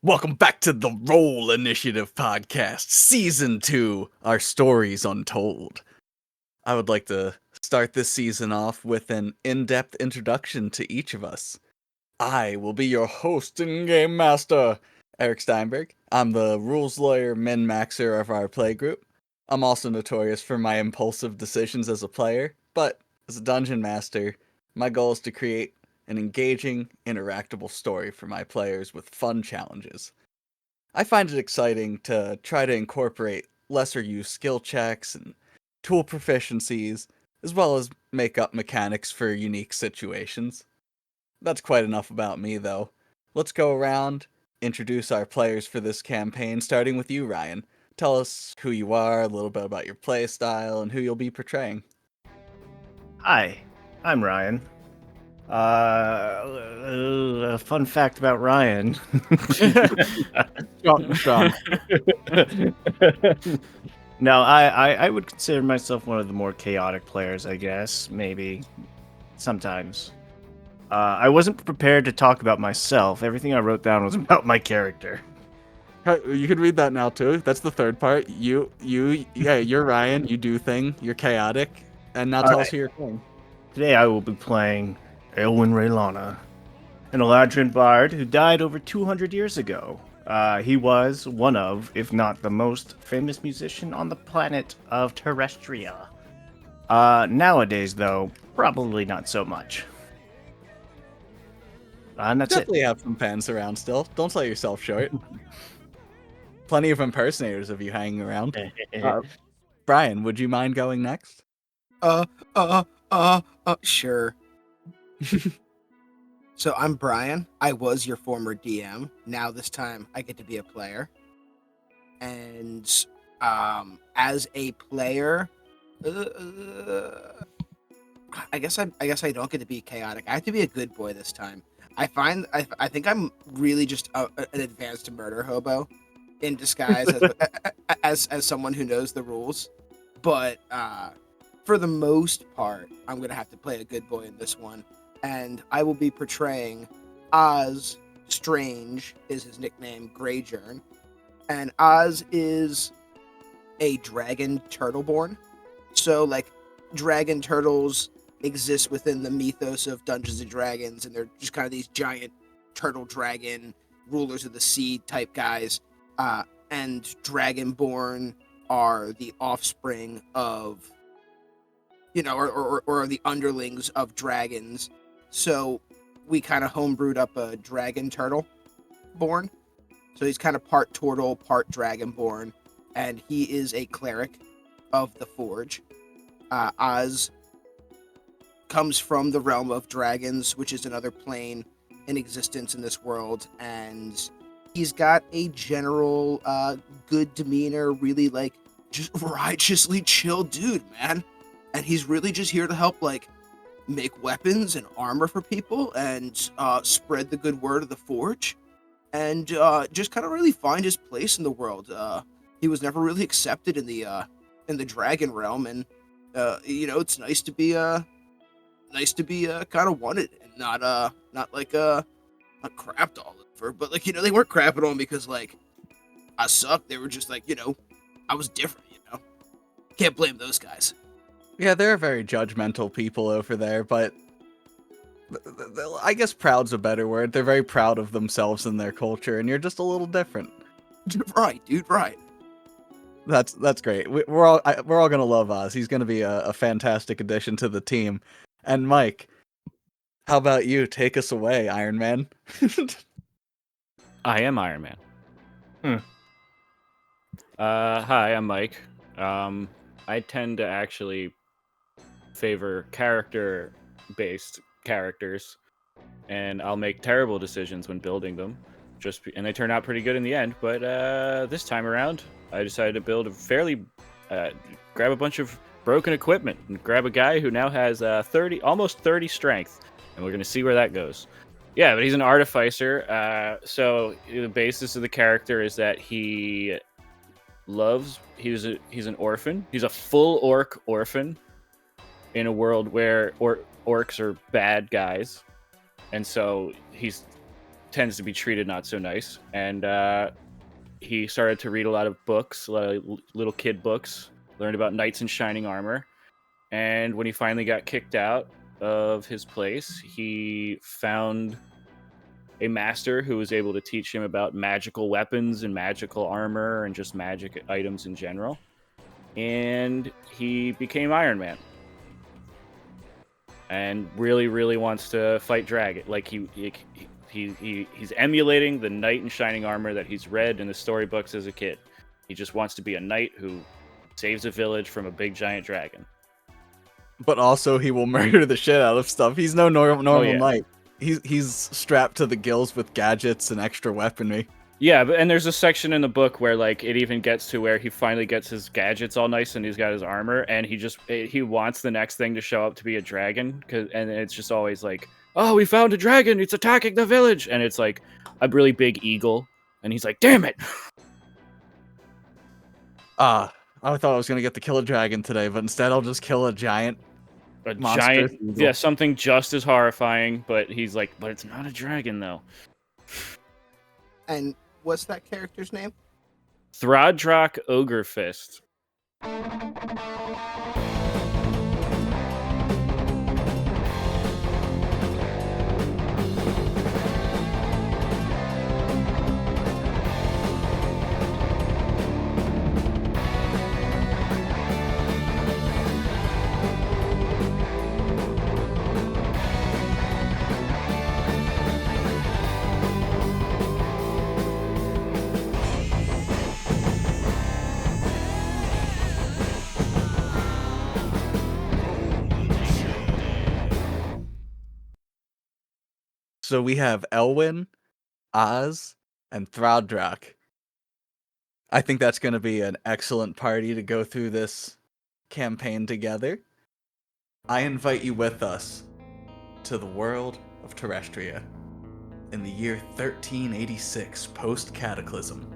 Welcome back to the Roll Initiative podcast, season 2, our stories untold. I would like to start this season off with an in-depth introduction to each of us. I will be your host and game master, Eric Steinberg. I'm the rules lawyer, min-maxer of our playgroup. I'm also notorious for my impulsive decisions as a player, but as a dungeon master, my goal is to create an engaging, interactable story for my players with fun challenges. I find it exciting to try to incorporate lesser used skill checks and tool proficiencies, as well as make up mechanics for unique situations. That's quite enough about me, though. Let's go around, introduce our players for this campaign, starting with you, Ryan. Tell us who you are, a little bit about your playstyle, and who you'll be portraying. Hi, I'm Ryan. A fun fact about Ryan. Strong. No, I would consider myself one of the more chaotic players, I guess. Maybe. Sometimes. I wasn't prepared to talk about myself. Everything I wrote down was about my character. You can read that now too. That's the third part. You're Ryan. You do thing. You're chaotic. And now tell us who you're playing. Today I will be playing Elwyn Raylana, an Eladrin bard who died over 200 years ago. He was one of, if not the most famous musician on the planet of Terrestria. Nowadays, though, probably not so much. And that's Definitely have some fans around still. Don't sell yourself short. Plenty of impersonators of you hanging around. Brian, would you mind going next? Sure. So I'm Brian. I was your former DM. Now this time I get to be a player. And as a player, I guess I don't get to be chaotic. I have to be a good boy this time. I think I'm really just an advanced murder hobo in disguise as someone who knows the rules. But for the most part, I'm gonna have to play a good boy in this one, and I will be portraying Oz. Strange is his nickname, Greyjourn, and Oz is a dragon turtleborn. So like dragon turtles exist within the mythos of Dungeons and Dragons, and they're just kind of these giant turtle dragon rulers of the sea type guys. And dragonborn are the offspring of, or the underlings of dragons. So we kind of homebrewed up a dragon turtle born. So he's kind of part turtle, part dragonborn, and he is a cleric of the Forge. Oz comes from the realm of dragons, which is another plane in existence in this world, and he's got a general good demeanor, really like just righteously chill dude, man. And he's really just here to help like make weapons and armor for people and spread the good word of the Forge, and just kind of really find his place in the world. He was never really accepted in the dragon realm, and it's nice to be kind of wanted and not crapped all over, but like they weren't crapping on because like I sucked. They were just like I was different. Can't blame those guys. Yeah, they're very judgmental people over there, but I guess proud's a better word. They're very proud of themselves and their culture, and you're just a little different. Right, dude. Right. That's great. We're all gonna love Oz. He's gonna be a fantastic addition to the team. And Mike, how about you? Take us away, Iron Man. I am Iron Man. Hi, I'm Mike. I tend to actually favor character-based characters, and I'll make terrible decisions when building them. And they turn out pretty good in the end. But this time around, I decided to build grab a bunch of broken equipment and grab a guy who now has almost 30 strength, and we're gonna see where that goes. Yeah, but he's an artificer. So the basis of the character is that he's an orphan. He's a full orc orphan in a world where orcs are bad guys, and so he's tends to be treated not so nice, and he started to read a lot of books, a lot of little kid books, learned about knights in shining armor, and when he finally got kicked out of his place, he found a master who was able to teach him about magical weapons and magical armor and just magic items in general. And he became Iron Man. And really, really wants to fight dragon. Like he's emulating the knight in shining armor that he's read in the storybooks as a kid. He just wants to be a knight who saves a village from a big giant dragon. But also, he will murder the shit out of stuff. He's no normal yeah. knight. He's strapped to the gills with gadgets and extra weaponry. Yeah, and there's a section in the book where like it even gets to where he finally gets his gadgets all nice and he's got his armor, and he wants the next thing to show up to be a dragon, and it's just always like, oh, we found a dragon, it's attacking the village, and it's like a really big eagle, and he's like, damn it. I thought I was gonna get to kill a dragon today, but instead I'll just kill a giant monstrous Giant, eagle. yeah, something just as horrifying, but he's like, but it's not a dragon though. And what's that character's name? Throdrak Ogre-Fist. So we have Elwyn, Oz, and Throdrak. I think that's going to be an excellent party to go through this campaign together. I invite you with us to the world of Terrestria in the year 1386 post-Cataclysm,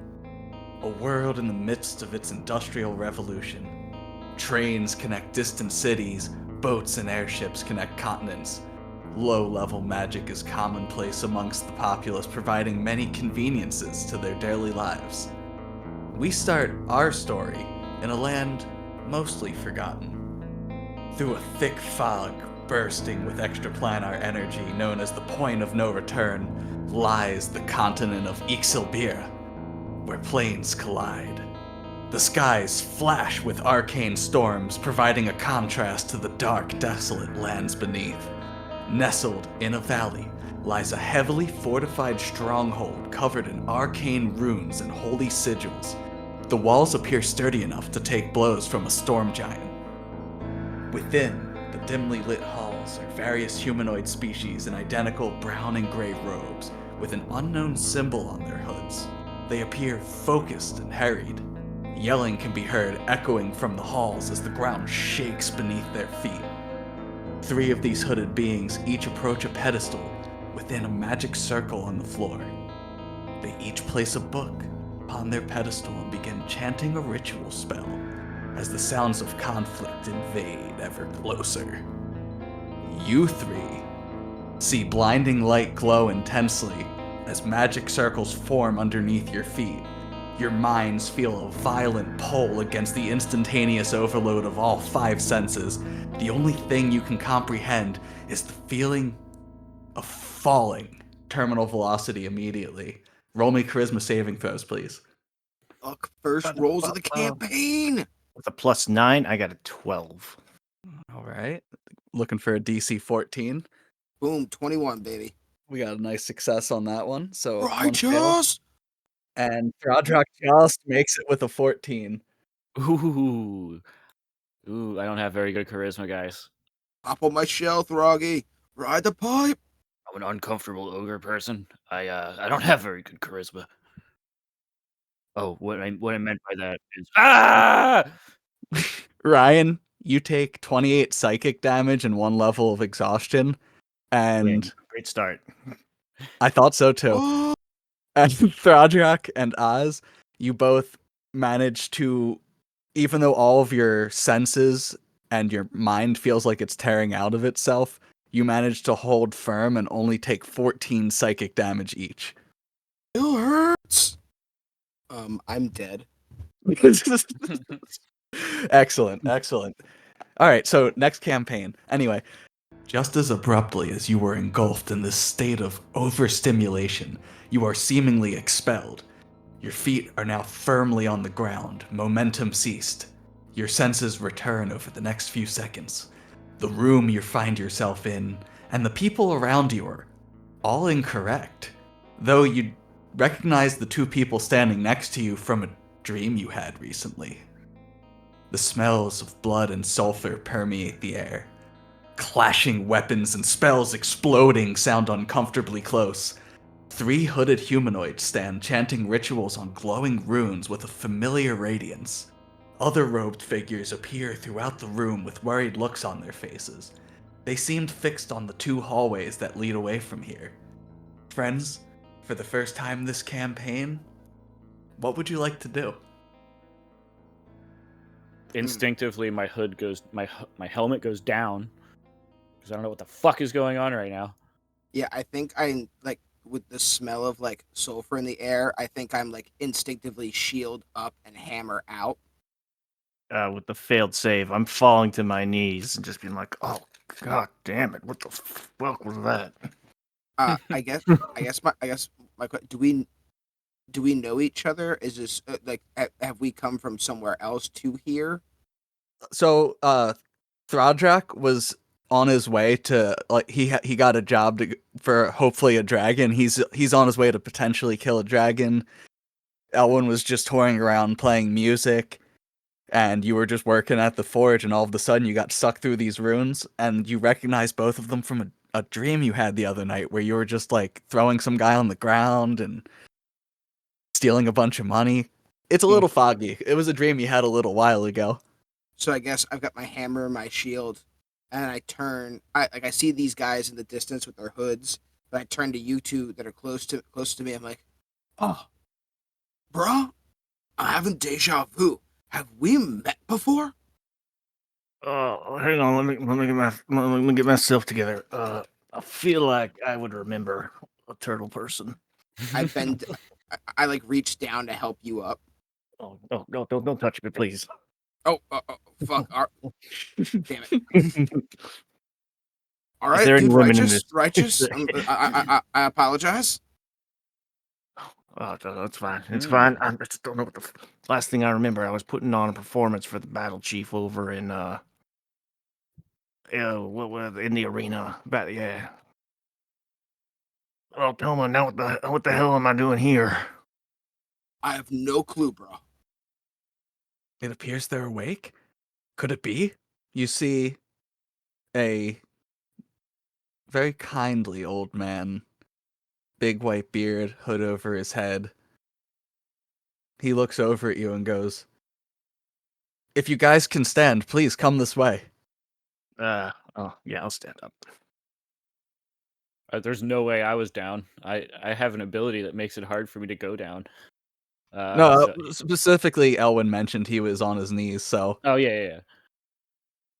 a world in the midst of its industrial revolution. Trains connect distant cities, boats and airships connect continents. Low-level magic is commonplace amongst the populace, providing many conveniences to their daily lives. We start our story in a land mostly forgotten. Through a thick fog bursting with extraplanar energy known as the Point of No Return lies the continent of Ixilbir, where planes collide. The skies flash with arcane storms, providing a contrast to the dark, desolate lands beneath. Nestled in a valley lies a heavily fortified stronghold covered in arcane runes and holy sigils. The walls appear sturdy enough to take blows from a storm giant. Within the dimly lit halls are various humanoid species in identical brown and gray robes with an unknown symbol on their hoods. They appear focused and harried. Yelling can be heard echoing from the halls as the ground shakes beneath their feet. 3 of these hooded beings each approach a pedestal within a magic circle on the floor. They each place a book upon their pedestal and begin chanting a ritual spell as the sounds of conflict invade ever closer. You 3 see blinding light glow intensely as magic circles form underneath your feet. Your minds feel a violent pull against the instantaneous overload of all 5 senses. The only thing you can comprehend is the feeling of falling terminal velocity immediately. Roll me charisma saving throws, please. Fuck, first rolls of the campaign. With a +9, I got a 12. All right. Looking for a DC 14. Boom, 21, baby. We got a nice success on that one. So one fail. Righteous. And Throdrak just makes it with a 14. Ooh, I don't have very good charisma, guys. Hop on my shell, Throggy. Ride the pipe. I'm an uncomfortable ogre person. I don't have very good charisma. Oh, what I meant by that is Ryan, you take 28 psychic damage and 1 level of exhaustion. And Great start. I thought so too. Oh, And Throdrak and Oz, you both manage to, even though all of your senses and your mind feels like it's tearing out of itself, You manage to hold firm and only take 14 psychic damage each. It hurts. I'm dead. Excellent, excellent. All right, so next campaign. Anyway, just as abruptly as you were engulfed in this state of overstimulation, you are seemingly expelled. Your feet are now firmly on the ground, momentum ceased. Your senses return over the next few seconds. The room you find yourself in, and the people around you are all incorrect. Though you recognize the two people standing next to you from a dream you had recently. The smells of blood and sulfur permeate the air. Clashing weapons and spells exploding sound uncomfortably close. 3 hooded humanoids stand chanting rituals on glowing runes with a familiar radiance. Other robed figures appear throughout the room with worried looks on their faces. They seemed fixed on the 2 hallways that lead away from here. Friends, for the first time this campaign, what would you like to do? Instinctively, my helmet goes down because I don't know what the fuck is going on right now. Yeah, I think I'm like with the smell of like sulfur in the air. I think I'm like instinctively shield up and hammer out. With the failed save, I'm falling to my knees and just being like, "Oh God damn it! What the fuck was that?" I guess my do we know each other? Is this like have we come from somewhere else to here? So, Throdrak was on his way to like he got a job for hopefully a dragon. He's on his way to potentially kill a dragon. Elwyn was just touring around playing music, and you were just working at the forge, and all of a sudden you got sucked through these runes, and you recognized both of them from a dream you had the other night where you were just like throwing some guy on the ground and stealing a bunch of money. It's a little foggy. It was a dream you had a little while ago. So I guess I've got my hammer and my shield, and I turn. I see these guys in the distance with their hoods, but I turn to you two that are close to me. I'm like, oh, bruh, I'm having deja vu. Have we met before? Oh, hang on. Let me get myself together. I feel like I would remember a turtle person. I bend. I like reach down to help you up. Oh, no, don't touch me, please. Oh, fuck. Damn it. All Is right, there any dude. women in this? Righteous. I apologize. Oh, that's fine. It's fine. I just don't know what the last thing I remember. I was putting on a performance for the battle chief over in in the arena. But yeah. Well, tell me now what the hell am I doing here? I have no clue, bro. It appears they're awake. Could it be? You see a very kindly old man, big white beard, hood over his head. He looks over at you and goes, "If you guys can stand, please come this way." Oh yeah, I'll stand up. There's no way I was down. I have an ability that makes it hard for me to go down. No, So, specifically, Elwyn mentioned he was on his knees, so. oh yeah.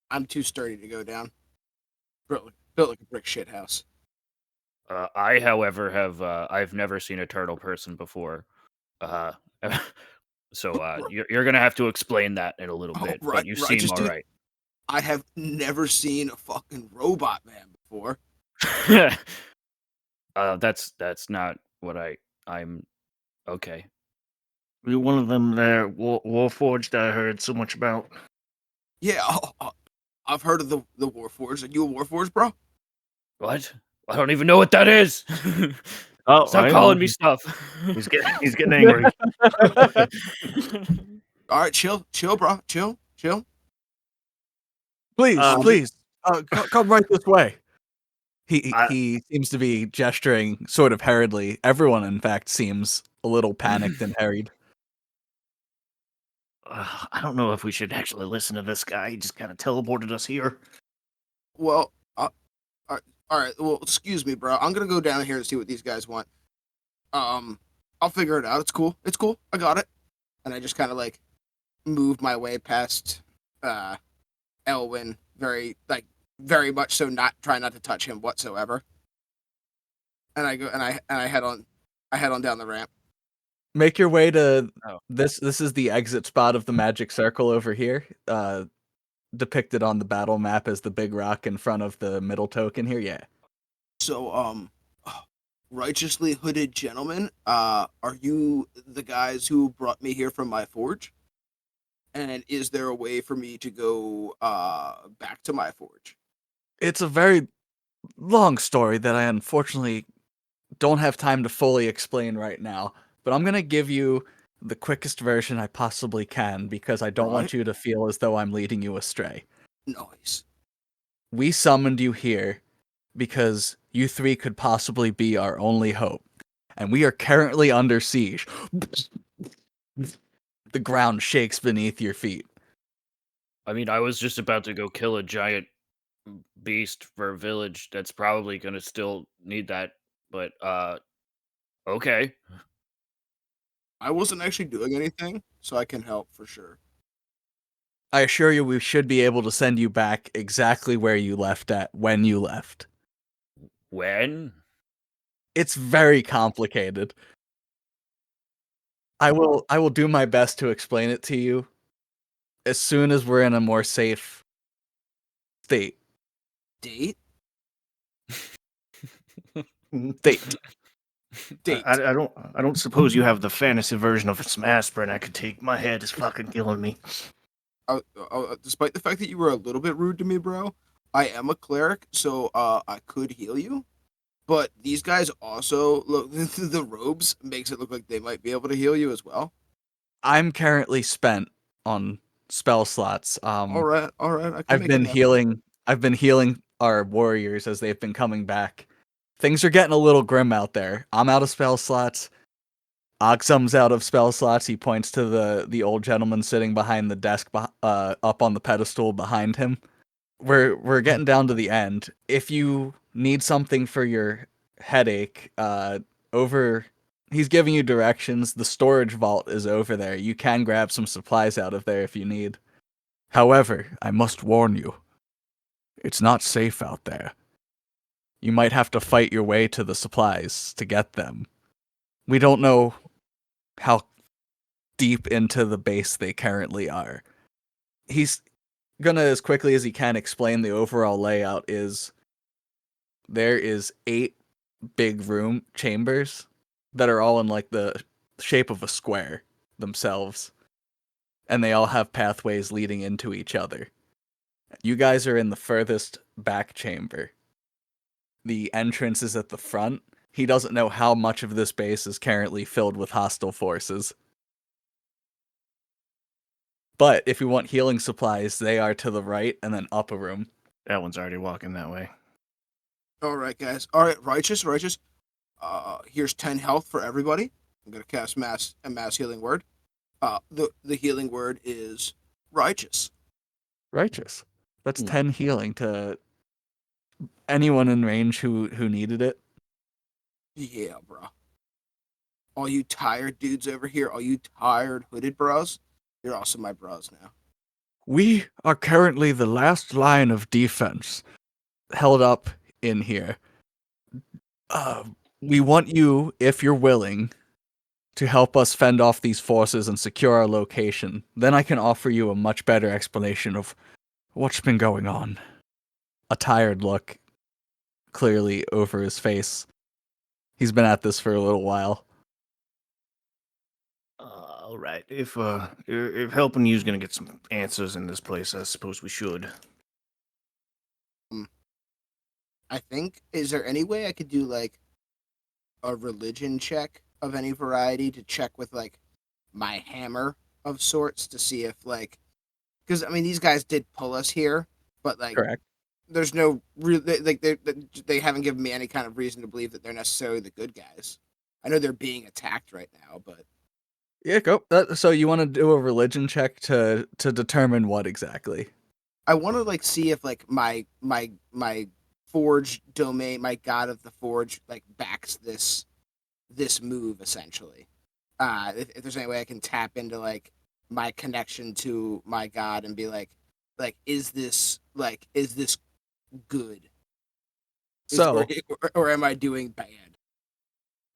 I'm too sturdy to go down. Built like a brick shit house. I, however, have I've never seen a turtle person before. Uh, so you're gonna have to explain that in a little bit. Right, But you seem righteous all dude. right. I have never seen a fucking robot man before. That's not what I'm. Okay. You're one of them there, Warforged. I heard so much about. Yeah, I've heard of the Warforged. Are you a Warforged, bro? What? I don't even know what that is. Oh, Stop calling me stuff. He's getting angry. All right, chill, bro, chill. Please, Um, please, come right this way. He I- he seems to be gesturing sort of hurriedly. Everyone, in fact, seems a little panicked and harried. I don't know if we should actually listen to this guy. He just kind of teleported us here. Well, all right. Well, excuse me, bro. I'm gonna go down here and see what these guys want. I'll figure it out. It's cool. I got it. And I just kind of like move my way past Elwyn, very like very much so not try not to touch him whatsoever. And I go and I head on down the ramp. Make your way to Oh. this. This is the exit spot of the magic circle over here. Depicted on the battle map as the big rock in front of the middle token here. Yeah. So, righteously hooded gentlemen, are you the guys who brought me here from my forge? And is there a way for me to go back to my forge? It's a very long story that I unfortunately don't have time to fully explain right now, but I'm going to give you the quickest version I possibly can because I don't Right. want you to feel as though I'm leading you astray. Nice. We summoned you here because you three could possibly be our only hope, and we are currently under siege. The ground shakes beneath your feet. I mean, I was just about to go kill a giant beast for a village that's probably gonna still need that, but okay. I wasn't actually doing anything, so I can help for sure. I assure you we should be able to send you back exactly where you left at when you left. When? It's very complicated. I will do my best to explain it to you as soon as we're in a more safe state. Date? State. Date. I don't suppose you have the fantasy version of some aspirin I could take. My head is fucking killing me. Despite the fact that you were a little bit rude to me, bro, I am a cleric, so I could heal you. But these guys also look. The robes makes it look like they might be able to heal you as well. I'm currently spent on spell slots. All right, I can I've make been it happen. healing. I've been healing our warriors as they've been coming back. Things are getting a little grim out there. I'm out of spell slots. Oxum's out of spell slots. He points to the old gentleman sitting behind the desk, up on the pedestal behind him. We're getting down to the end. If you need something for your headache, over he's giving you directions. The storage vault is over there. You can grab some supplies out of there if you need. However, I must warn you, it's not safe out there. You might have to fight your way to the supplies to get them. We don't know how deep into the base they currently are. He's gonna, as quickly as he can, explain the overall layout is there is 8 big room chambers that are all in like the shape of a square themselves, and they all have pathways leading into each other. You guys are in the furthest back chamber. The entrance is at the front. He doesn't know how much of this base is currently filled with hostile forces. But if you want healing supplies, they are to the right and then up a room. That one's already walking that way. All right, guys. All right, righteous. Here's 10 health for everybody. I'm gonna cast a mass healing word. The healing word is righteous. Righteous. That's Hmm. 10 healing to anyone in range who needed it. Yeah, bro. All you tired dudes over here, all you tired hooded bros, you're also my bros now. We are currently the last line of defense held up in here. We want you, if you're willing, to help us fend off these forces and secure our location. Then I can offer you a much better explanation of what's been going on. A tired look clearly over his face. He's been at this for a little while. All right. If helping you is gonna get some answers in this place, I suppose we should. I think, is there any way I could do like a religion check of any variety to check with like my hammer of sorts to see if like, because I mean these guys did pull us here, but like Correct. there's no real like they haven't given me any kind of reason to believe that they're necessarily the good guys. I know they're being attacked right now, but Yeah, go. So you want to do a religion check to determine what exactly? I want to like see if like my forge domain, my god of the forge, like backs this move essentially. If there's any way I can tap into like my connection to my god and be like is this good? So Or am I doing bad?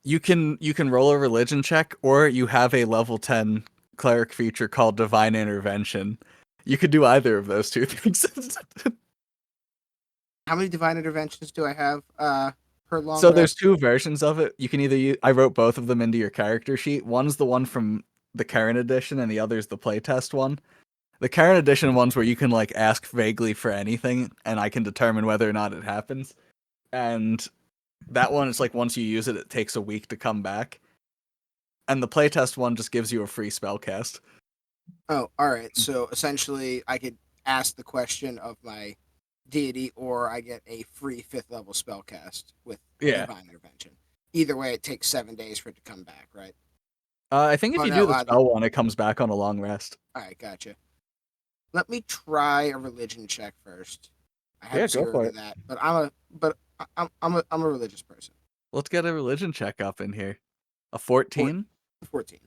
you can roll a religion check, or you have a level 10 cleric feature called Divine Intervention. You could do either of those two things. How many divine interventions do I have per long So there's rest? two versions of it. You can either use, I wrote both of them into your character sheet. One's the one from the current edition, and the other's the playtest one. The current edition one's where you can like ask vaguely for anything, and I can determine whether or not it happens. And that one, it's like once you use it, it takes a week to come back. And the playtest one just gives you a free spell cast. Oh, all right. So essentially, I could ask the question of my deity, or I get a free 5th level spell cast with Yeah. divine intervention. Either way, it takes 7 days for it to come back, right? I think if Oh you no. do the spell one, it comes back on a long rest. All right, gotcha. Let me try a religion check first. I Yeah, have go 0 for to it. that, but I'm a religious person. Let's get a religion check up in here. A 14? 14.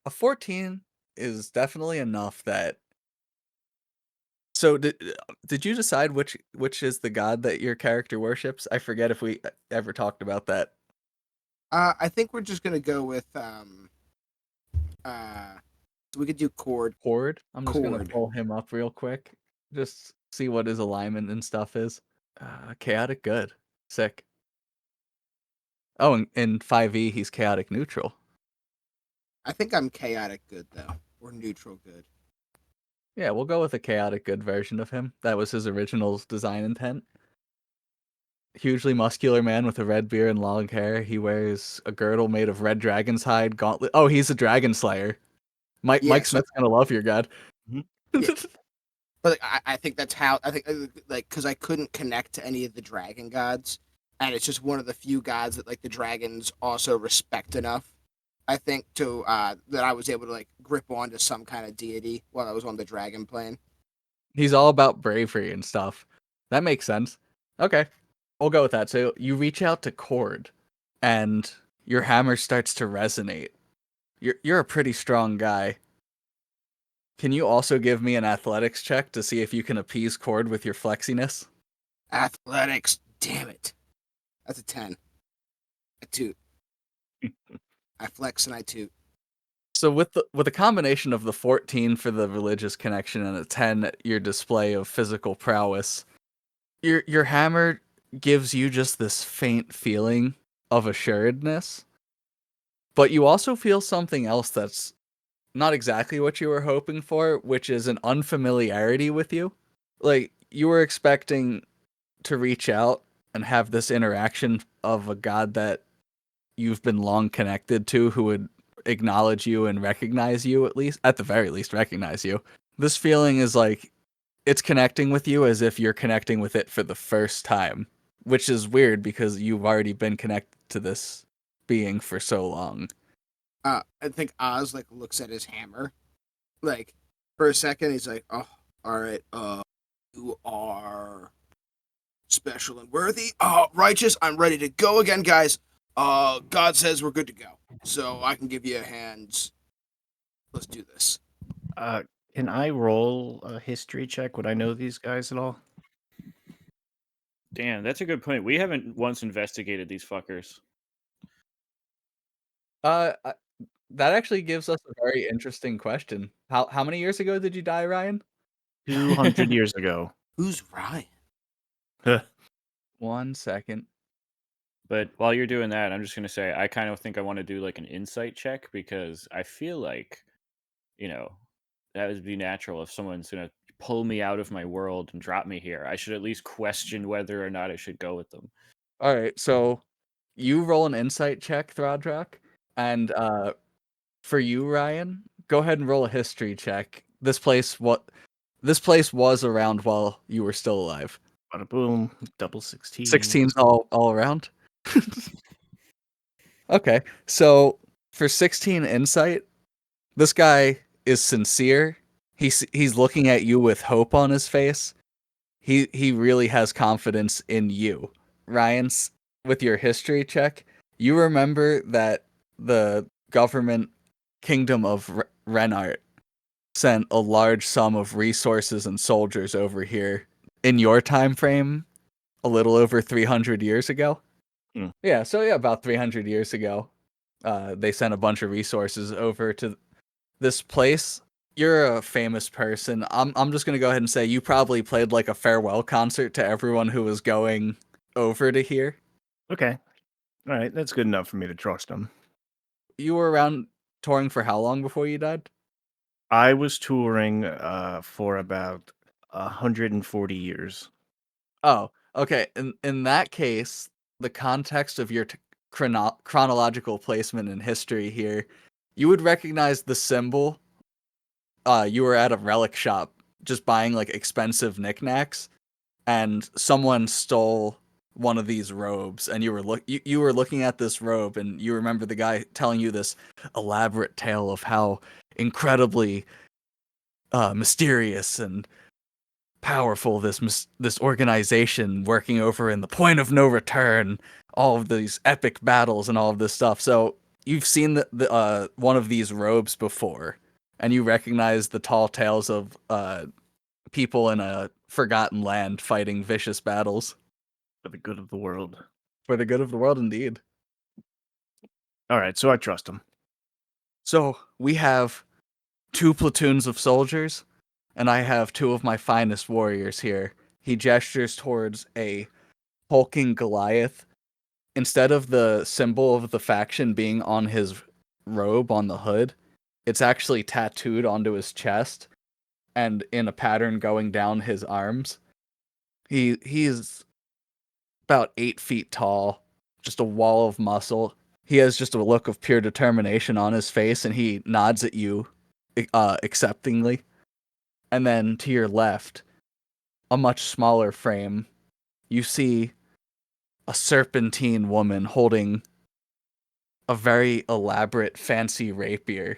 A 14 is definitely enough that. So did you decide which is the god that your character worships? I forget if we ever talked about that. I think we're just gonna go with so we could do cord. Horde. I'm just gonna Cord. pull him up real quick. Just see what his alignment and stuff is. Chaotic good. Sick. Oh, in 5e he's chaotic neutral. I think I'm chaotic good though, or neutral good. Yeah, we'll go with a chaotic good version of him. That was his original design intent. Hugely muscular man with a red beard and long hair. He wears a girdle made of red dragon's hide, gauntlet. Oh, he's a dragon slayer. Mike Yeah, Mike Smith's gonna love your god. Yeah. But I think that's how I think like because I couldn't connect to any of the dragon gods, and it's just one of the few gods that like the dragons also respect enough. I think to that I was able to like grip onto some kind of deity while I was on the dragon plane. He's all about bravery and stuff. That makes sense. Okay, we'll go with that. So you reach out to Cord, and your hammer starts to resonate. You're a pretty strong guy. Can you also give me an athletics check to see if you can appease Cord with your flexiness? Athletics, damn it, that's a 10. A toot. I flex and I toot. So with a combination of the 14 for the religious connection and a 10 your display of physical prowess, your hammer gives you just this faint feeling of assuredness, but you also feel something else that's not exactly what you were hoping for, which is an unfamiliarity with you. Like you were expecting to reach out and have this interaction of a god that you've been long connected to who would acknowledge you and recognize you, at the very least recognize you. This feeling is like it's connecting with you as if you're connecting with it for the first time, which is weird because you've already been connected to this being for so long. I think Oz like looks at his hammer, like for a second he's like, oh, all right, you are special and worthy. Righteous. I'm ready to go again, guys. God says we're good to go, so I can give you a hand. Let's do this. Can I roll a history check? Would I know these guys at all? Damn, that's a good point. We haven't once investigated these fuckers. Uh, I- that actually gives us a very interesting question. How many years ago did you die, Ryan? 200 years ago. Who's Ryan? 1 second. But while you're doing that, I'm just gonna say I kind of think I want to do like an insight check because I feel like, you know, that would be natural if someone's gonna pull me out of my world and drop me here. I should at least question whether or not I should go with them. All right, so you roll an insight check, Throdrak, and for you, Ryan, go ahead and roll a history check. This place was around while you were still alive. Bada boom. Double 16. 16's all around. Okay, so for 16 insight, this guy is sincere. He's looking at you with hope on his face. He really has confidence in you. Ryan's with your history check, you remember that the government kingdom of Renart sent a large sum of resources and soldiers over here in your time frame, a little over 300 years ago. Hmm. Yeah, so yeah, about 300 years ago, they sent a bunch of resources over to this place. You're a famous person. I'm just gonna go ahead and say you probably played like a farewell concert to everyone who was going over to here. Okay. All right. That's good enough for me to trust him. You were around touring for how long before you died? I was touring for about 140 years. Oh, okay. In that case, the context of your chronological placement in history here, you would recognize the symbol. You were at a relic shop just buying like expensive knickknacks, and someone stole one of these robes, and you were looking at this robe, and you remember the guy telling you this elaborate tale of how incredibly mysterious and powerful this organization working over in the point of no return, all of these epic battles and all of this stuff. So you've seen the one of these robes before, and you recognize the tall tales of people in a forgotten land fighting vicious battles For the good of the world. for the good of the world, indeed. All right. So I trust him. So we have 2 platoons of soldiers, and I have 2 of my finest warriors here. He gestures towards a hulking Goliath. Instead of the symbol of the faction being on his robe on the hood, it's actually tattooed onto his chest and in a pattern going down his arms. He's about 8 feet tall, just a wall of muscle. He has just a look of pure determination on his face, and he nods at you acceptingly. And then to your left, a much smaller frame, you see a serpentine woman holding a very elaborate, fancy rapier.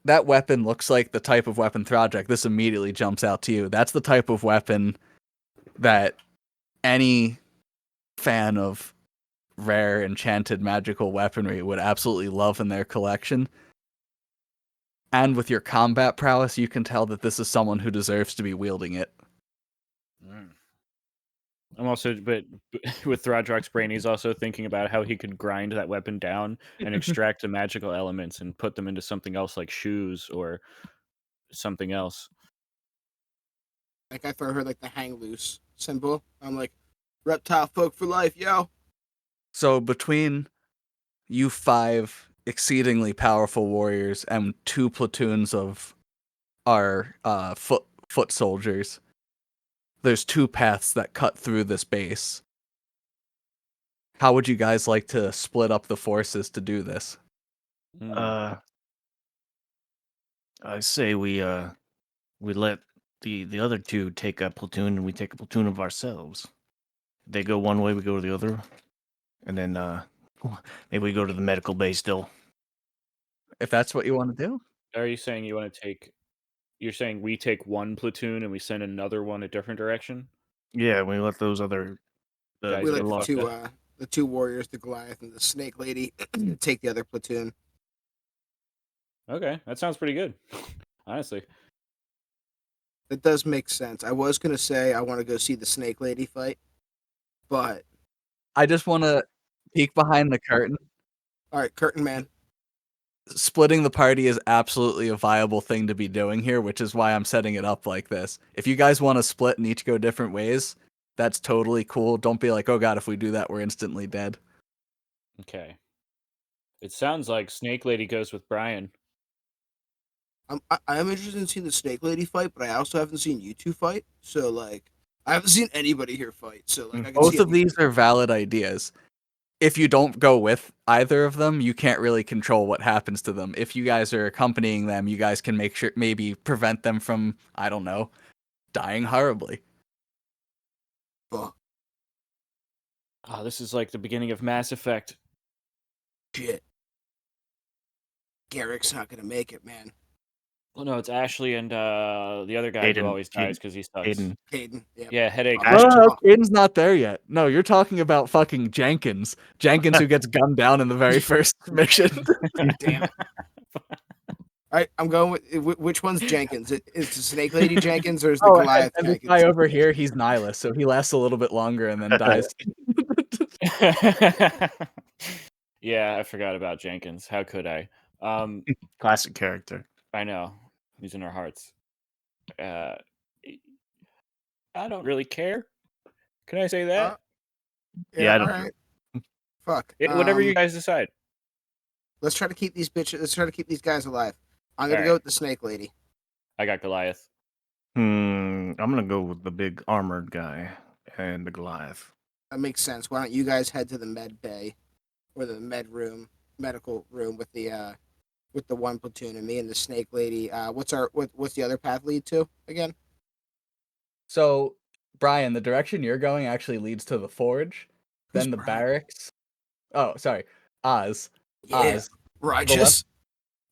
That weapon looks like the type of weapon, Throjek. This immediately jumps out to you. That's the type of weapon that any fan of rare, enchanted, magical weaponry would absolutely love in their collection. And with your combat prowess, you can tell that this is someone who deserves to be wielding it. I'm also, but with Throdrock's brain, he's also thinking about how he could grind that weapon down and extract the magical elements and put them into something else like shoes or something else. Like I throw her like the hang loose symbol. I'm like, reptile folk for life, yo. So between you 5 exceedingly powerful warriors and 2 platoons of our foot soldiers, there's 2 paths that cut through this base. How would you guys like to split up the forces to do this? I say we let the other 2 take a platoon, and we take a platoon of ourselves. They go one way, we go the other, and then maybe we go to the medical base still. If that's what you want to do. Are you saying you want to take? You're saying we take one platoon and we send another one a different direction? Yeah, we let those other Guys We get let fucked the 2 warriors, the Goliath and the Snake Lady, take the other platoon. Okay, that sounds pretty good. Honestly, That does make sense. I was gonna say I want to go see the Snake Lady fight, but I just want to peek behind the curtain. all right, Curtain Man. Splitting the party is absolutely a viable thing to be doing here, which is why I'm setting it up like this. If you guys want to split and each go different ways, that's totally cool. Don't be like, oh god, if we do that, we're instantly dead. okay. It sounds like Snake Lady goes with Brian. I am interested in seeing the Snake Lady fight, but I also haven't seen you 2 fight. So like, I haven't seen anybody here fight. So like, I can Both see of these are valid ideas. If you don't go with either of them, you can't really control what happens to them. If you guys are accompanying them, you guys can make sure, maybe prevent them from, I don't know, dying horribly. Fuck, Oh, this is like the beginning of Mass Effect. shit. Garrick's not gonna make it, man. Well, no, it's Ashley and the other guy who Aiden, always dies because he sucks. Aiden. Caden, yeah. Yeah, headache. Ash- No, Aiden's not there yet. No, you're talking about fucking Jenkins. Jenkins who gets gunned down in the very first mission. Damn. I'm going with which one's Jenkins? Is the Snake Lady Jenkins or is the Oh, Goliath and this Jenkins? guy over here, he's Nihilus, so he lasts a little bit longer and then dies. Yeah, I forgot about Jenkins. How could I? Classic character. I know. He's in our hearts. Uh, I don't really care. Can I say that? Yeah, I all don't right. Fuck. Whatever you guys decide. Let's try to keep these bitches. Let's try to keep these guys alive. I'm gonna All go right. with the Snake Lady. I got Goliath. I'm gonna go with the big armored guy and the Goliath. That makes sense. Why don't you guys head to the med bay or the medical room with the one platoon and me and the Snake Lady. What's the other path lead to again? So, Brian, the direction you're going actually leads to the forge, Who's then the Brian? barracks. Oh, sorry, Oz. Yeah, Oz. righteous.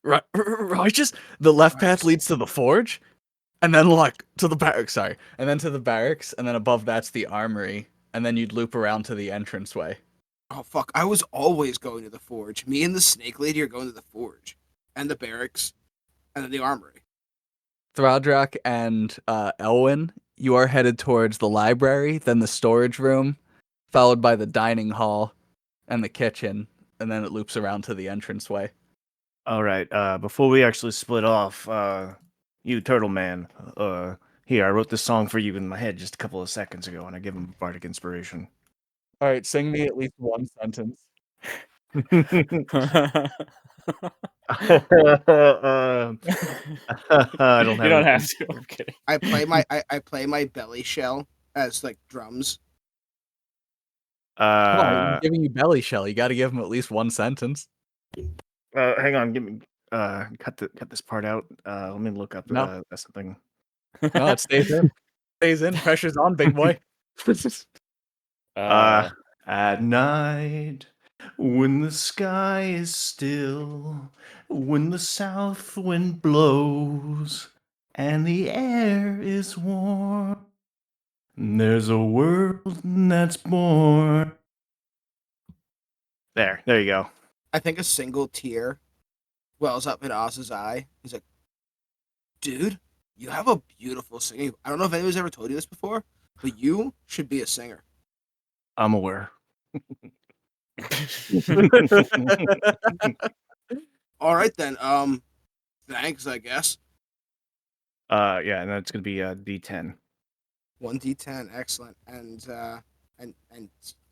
Righteous. The left path leads to the forge, and then like to the barracks. Sorry, and then to the barracks, and then above that's the armory, and then you'd loop around to the entranceway. Oh fuck! I was always going to the forge. Me and the Snake Lady are going to the forge, and the barracks, and then the armory. Throdrak and Elwyn, you are headed towards the library, then the storage room, followed by the dining hall and the kitchen, and then it loops around to the entranceway. All right. Before we actually split off, you Turtle Man, here I wrote this song for you in my head just a couple of seconds ago, and I give him bardic inspiration. All right, sing me at least one sentence. I don't have. You don't anything. have to. I'm kidding. I play my belly shell as like drums. Come on, he's giving you belly shell. You got to give him at least one sentence. Hang on, give me cut this part out. Let me look up No. something. No, it stays in. Stays in. Pressure's on, big boy. At night, when the sky is still, when the south wind blows, and the air is warm, there's a world that's born. There you go. I think a single tear wells up in Oz's eye. He's like, "Dude, you have a beautiful singing. I don't know if anyone's ever told you this before, but you should be a singer." I'm aware. All right then. Thanks. I guess Yeah, and that's gonna be D10. 1d10. Excellent. And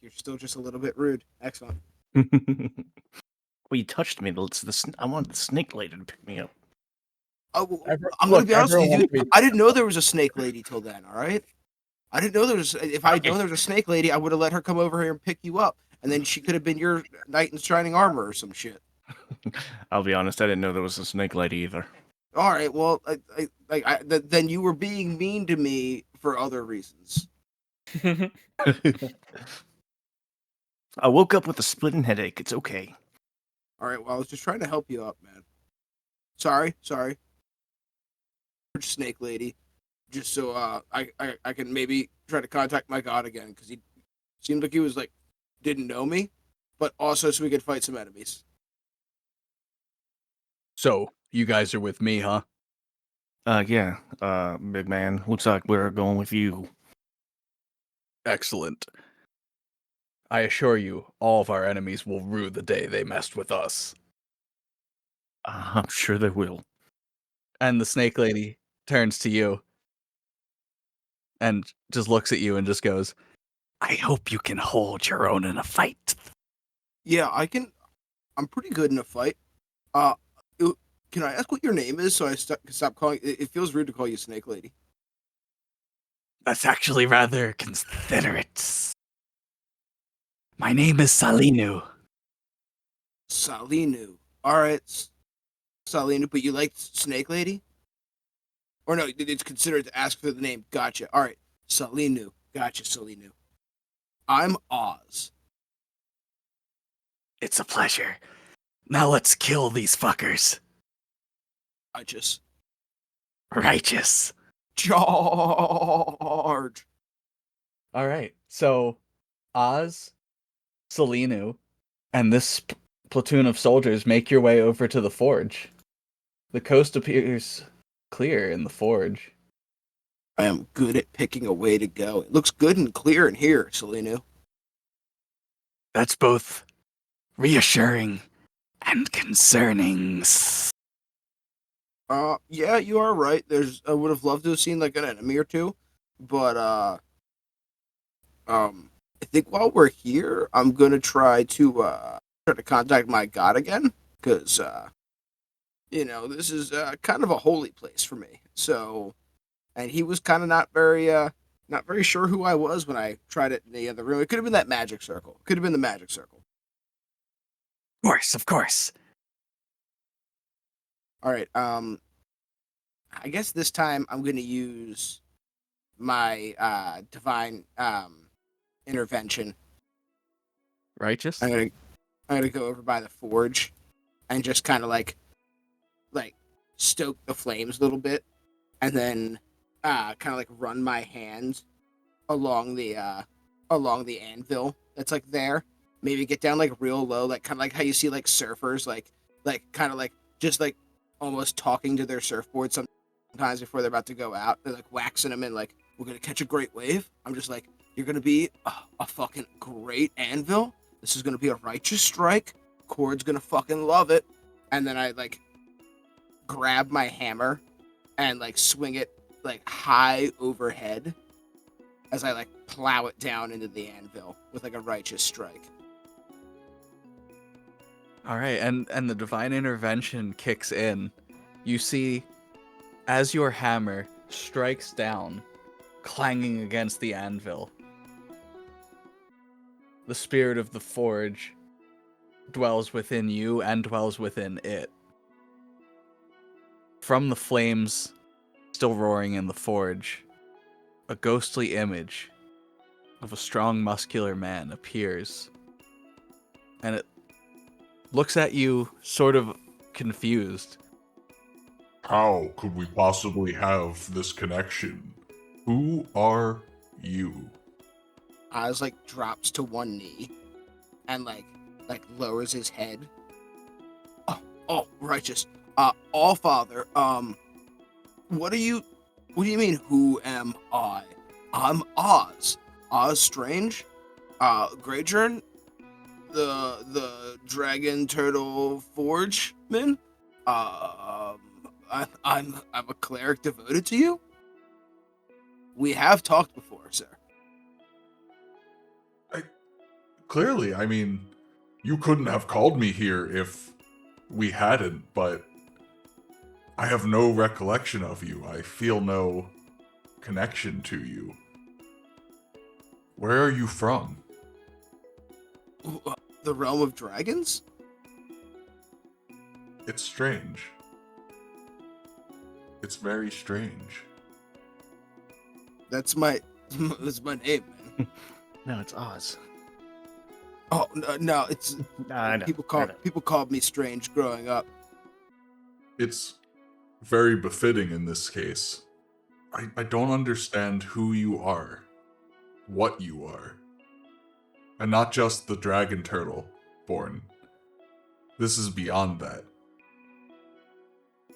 you're still just a little bit rude. Excellent. Well, you touched me. I wanted the Snake Lady to pick me up. Oh, Ever- I'm gonna look, be honest with you, everyone dude. wants to be- I didn't know there was a Snake Lady till then. All right. I didn't know there was. If I had known there was a Snake Lady, I would have let her come over here and pick you up, and then she could have been your knight in shining armor or some shit. I'll be honest. I didn't know there was a Snake Lady either. All right. Well, then you were being mean to me for other reasons. I woke up with a splitting headache. It's okay. All right. Well, I was just trying to help you out, man. Sorry. Snake Lady, just so I can maybe try to contact my god again, because he seemed like he was like didn't know me, but also so we could fight some enemies. So, you guys are with me, huh? Yeah. Big man. Looks like we're going with you. Excellent. I assure you, all of our enemies will rue the day they messed with us. I'm sure they will. And the Snake Lady turns to you and just looks at you and just goes, I hope you can hold your own in a fight. Yeah, I can. I'm pretty good in a fight. Can I ask what your name is so I can stop calling? It feels rude to call you Snake Lady. That's actually rather considerate. My name is Salinu. Salinu. All right, Salinu. But you like Snake Lady? Or no, it's considered to ask for the name. Gotcha. All right, Salinu. Gotcha, Salinu. I'm Oz. It's a pleasure. Now let's kill these fuckers. Righteous. Charge. All right. So, Oz, Salinu, and this platoon of soldiers make your way over to the forge. The coast appears clear in the forge. I am good at picking a way to go. It looks good and clear in here, Selenu. That's both reassuring and concerning. Yeah, you are right. I would have loved to have seen like an enemy or two, but I think while we're here, I'm gonna try to contact my god again, because this is kind of a holy place for me. So, and he was kind of not very sure who I was when I tried it in the other room. It could have been that magic circle. Could have been the magic circle. Of course. All right. I guess this time I'm gonna use my divine intervention. Righteous? I'm gonna go over by the forge and just kind of like stoke the flames a little bit, and then kind of like run my hands along the anvil that's like there. Maybe get down like real low, like kind of like how you see like surfers like kind of like just like almost talking to their surfboard sometimes before they're about to go out. They're like waxing them in like, we're gonna catch a great wave. I'm just like, you're gonna be a fucking great anvil. This is gonna be a righteous strike. Cord's gonna fucking love it. And then I like grab my hammer and like swing it like high overhead as I like plow it down into the anvil with like a righteous strike. All right, and the divine intervention kicks in. You see, as your hammer strikes down, clanging against the anvil, the spirit of the forge dwells within you and dwells within it. From the flames still roaring in the forge, a ghostly image of a strong, muscular man appears, and it looks at you sort of confused. How could we possibly have this connection? Who are you? Oz like drops to one knee and like lowers his head. Oh, righteous. All Father. What do you mean? Who am I? I'm Oz. Oz Strange. Greydjern, the dragon turtle forgeman. I'm a cleric devoted to you. We have talked before, sir. Clearly, I mean, you couldn't have called me here if we hadn't, but I have no recollection of you. I feel no connection to you. Where are you from? The realm of dragons? It's strange. It's very strange. That's my name, man. No, it's Oz. Oh no, it's I know. people called me strange growing up. It's very befitting in this case. I don't understand who you are, what you are, and not just the dragon turtle born. This is beyond that.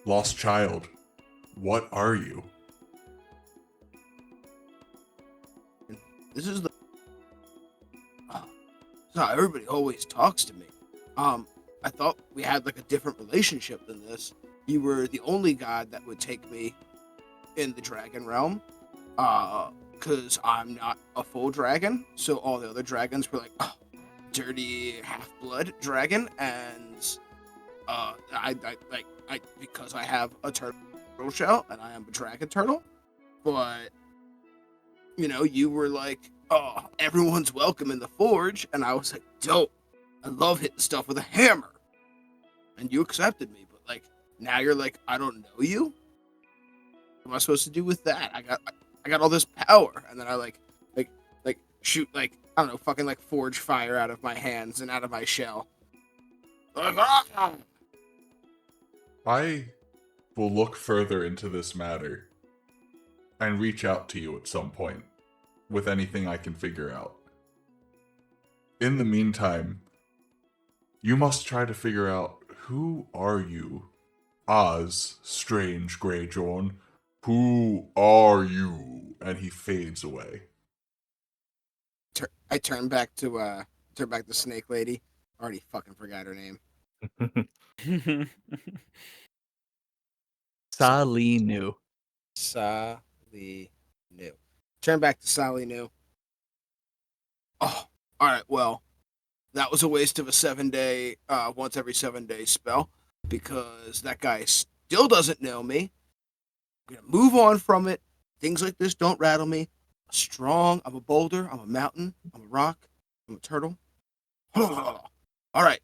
Lost child, what are you? This is how everybody always talks to me. I thought we had like a different relationship than this. You were the only god that would take me in the dragon realm. Cause I'm not a full dragon, so all the other dragons were like, oh, dirty half-blood dragon, and I because I have a turtle shell and I am a dragon turtle, but you were like, oh, everyone's welcome in the forge, and I was like, dope. I love hitting stuff with a hammer, and you accepted me, but like now you're like, I don't know you. What am I supposed to do with that? I got all this power, and then I like shoot like I don't know, fucking like forge fire out of my hands and out of my shell. Like, ah! I will look further into this matter and reach out to you at some point with anything I can figure out. In the meantime, you must try to figure out, who are you? Oz, strange Greyjorn, who are you? And he fades away. I turn back to Snake Lady. Already fucking forgot her name. Salinu. Sally New. Turn back to Sally New. Oh, all right. Well, that was a waste of a 7-day, once every 7 day spell because that guy still doesn't know me. I'm gonna move on from it. Things like this don't rattle me. I'm strong. I'm a boulder. I'm a mountain. I'm a rock. I'm a turtle. All right.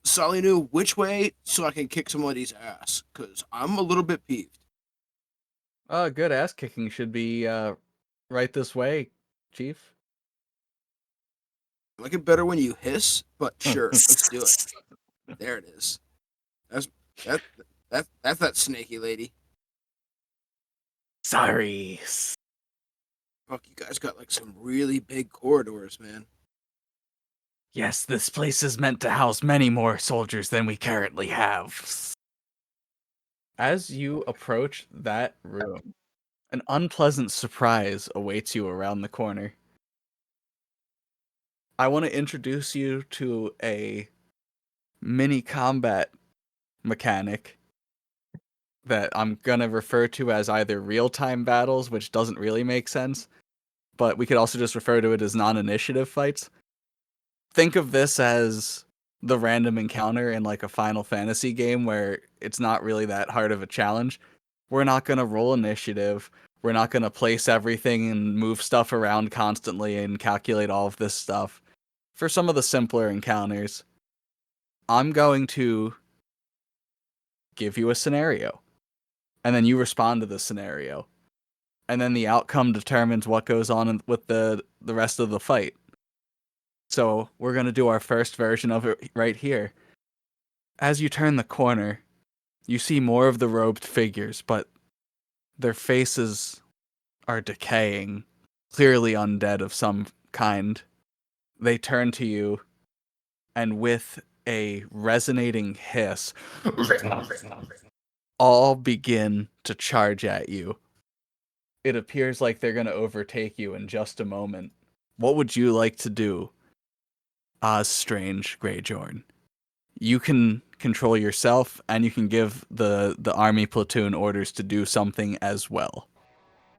Sally knew which way so I can kick somebody's ass because I'm a little bit peeved. Good ass kicking should be right this way, Chief. I like it better when you hiss, but sure, let's do it. There it is. That's that that's that snaky lady. Sorry. Fuck, you guys got like some really big corridors, man. Yes, this place is meant to house many more soldiers than we currently have. As you approach that room, an unpleasant surprise awaits you around the corner. I want to introduce you to a mini combat mechanic that I'm gonna refer to as either real-time battles, which doesn't really make sense, but we could also just refer to it as non-initiative fights. Think of this as the random encounter in like a Final Fantasy game where it's not really that hard of a challenge. We're not gonna roll initiative. We're not gonna place everything and move stuff around constantly and calculate all of this stuff. For some of the simpler encounters, I'm going to give you a scenario, and then you respond to the scenario, and then the outcome determines what goes on with the rest of the fight. So we're going to do our first version of it right here. As you turn the corner, you see more of the robed figures, but their faces are decaying, clearly undead of some kind. They turn to you, and with a resonating hiss, all begin to charge at you. It appears like they're going to overtake you in just a moment. What would you like to do, Oz Strange Greyjorn? You can control yourself, and you can give the army platoon orders to do something as well.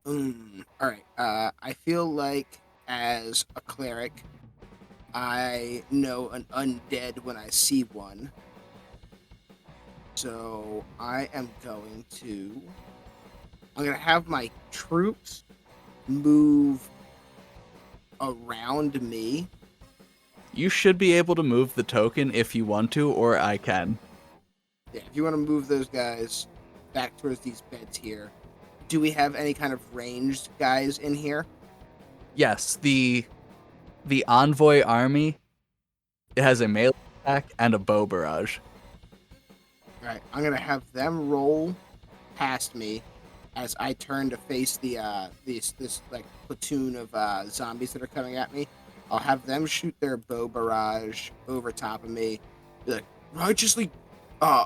All right. I feel like as a cleric, I know an undead when I see one. So I am going to. I'm gonna have my troops move around me. You should be able to move the token if you want to, or I can. Yeah, if you want to move those guys back towards these beds here. Do we have any kind of ranged guys in here? Yes, the envoy army, it has a melee attack and a bow barrage. All right, I'm gonna have them roll past me as I turn to face the this like platoon of zombies that are coming at me. I'll have them shoot their bow barrage over top of me. Be like, righteously, uh,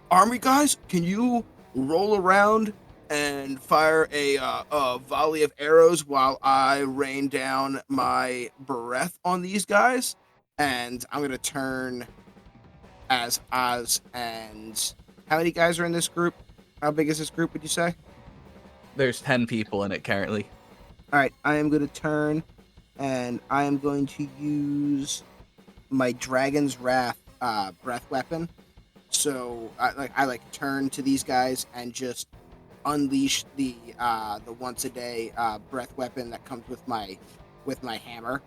army guys, can you roll around and fire a volley of arrows while I rain down my breath on these guys? And I'm gonna turn as Oz and how many guys are in this group? How big is this group, would you say? There's 10 people in it currently. All right, I am going to turn and I am going to use my Dragon's Wrath breath weapon. So I turn to these guys and just unleash the once a day breath weapon that comes with my hammer.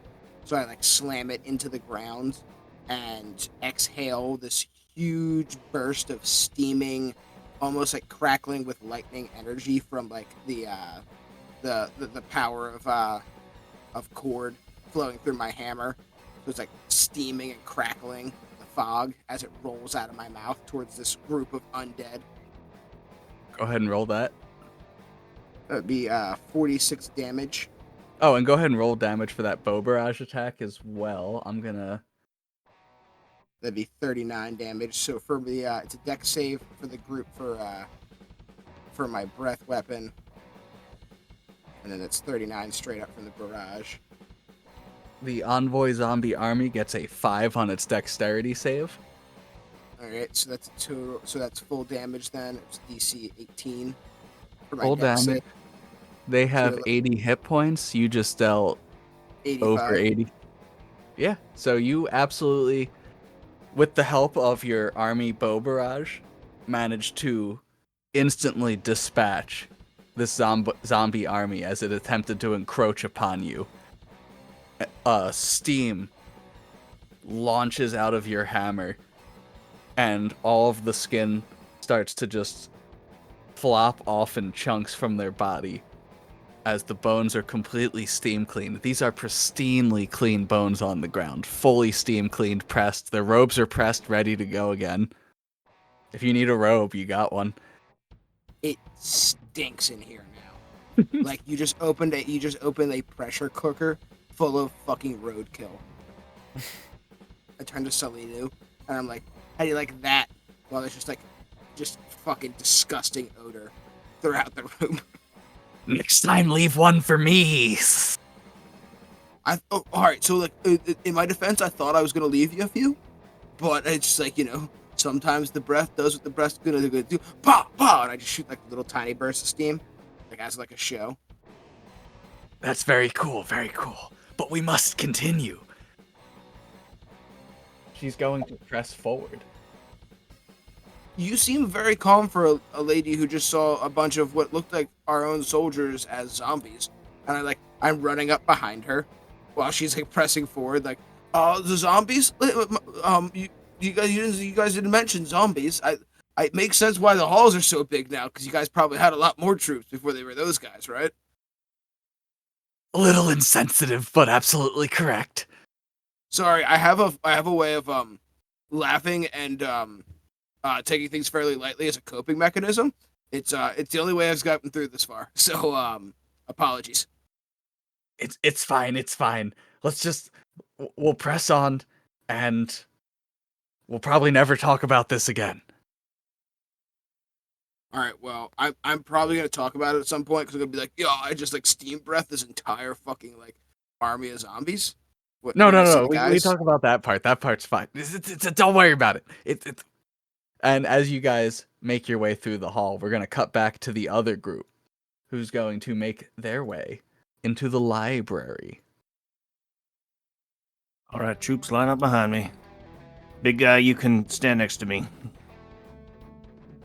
So I slam it into the ground and exhale this huge burst of steaming, almost like crackling with lightning energy from the power of cord flowing through my hammer. So it's like steaming and crackling the fog as it rolls out of my mouth towards this group of undead. Go ahead and roll that. That would be 46 damage. Oh, and go ahead and roll damage for that bow barrage attack as well. I'm gonna That'd be 39 damage. So for the it's a dex save for the group for my breath weapon, and then it's 39 straight up from the barrage. The envoy zombie army gets a 5 on its dexterity save. All right, so that's a total. So that's full damage then. It's DC 18 for my Full dex damage. save. They have So 80 hit points. You just dealt 85. over 80. Yeah, so you absolutely, with the help of your army bow barrage, managed to instantly dispatch this zombie army as it attempted to encroach upon you. Steam launches out of your hammer, and all of the skin starts to just flop off in chunks from their body as the bones are completely steam cleaned. These are pristinely clean bones on the ground, fully steam cleaned, pressed. Their robes are pressed, ready to go again. If you need a robe, you got one. It stinks in here now. Like you just opened a pressure cooker full of fucking roadkill. I turned to Salinu and I'm like, how do you like that? Well, there's just fucking disgusting odor throughout the room. Next time, leave one for me. All right. So like, in my defense, I thought I was gonna leave you a few, but it's just like sometimes the breath does what the breath's gonna do. Pow, pow, and I just shoot like little tiny bursts of steam, like as like a show. That's very cool, very cool. But we must continue. She's going to press forward. You seem very calm for a lady who just saw a bunch of what looked like our own soldiers as zombies, and I'm running up behind her while she's like pressing forward, like, the zombies. You guys didn't mention zombies. It makes sense why the halls are so big now, because you guys probably had a lot more troops before they were those guys, right? A little insensitive, but absolutely correct. Sorry, I have a way of laughing and taking things fairly lightly as a coping mechanism. It's the only way I've gotten through this far. So apologies. It's fine, it's fine. We'll press on, and we'll probably never talk about this again. All right, well, I'm probably gonna talk about it at some point because I'm gonna be like, yo, I just like steam breath this entire fucking like army of zombies. No. We talk about that part. That part's fine. Don't worry about it. And as you guys make your way through the hall, we're gonna cut back to the other group, who's going to make their way into the library. All right, troops, line up behind me. Big guy, you can stand next to me.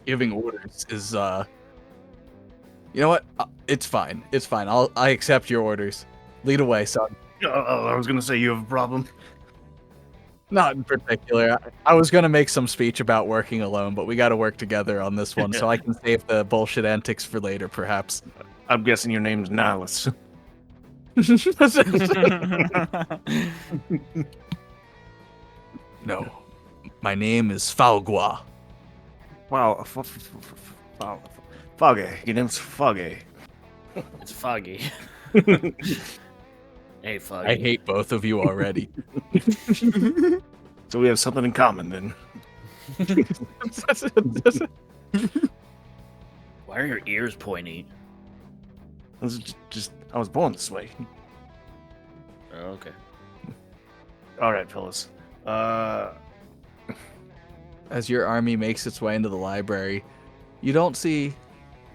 Giving orders is you know what? It's fine. It's fine. I accept your orders. Lead away, son. I was gonna say you have a problem. Not in particular. I was gonna make some speech about working alone, but we got to work together on this one, so I can save the bullshit antics for later, perhaps. I'm guessing your name's Nihilus. No, my name is Falgua. Wow, Foggy. Your name's Foggy. It's Foggy. Hey, Foggy. I hate both of you already. So we have something in common then. Why are your ears pointy? I was born this way. Oh, okay. All right, fellas. As your army makes its way into the library, you don't see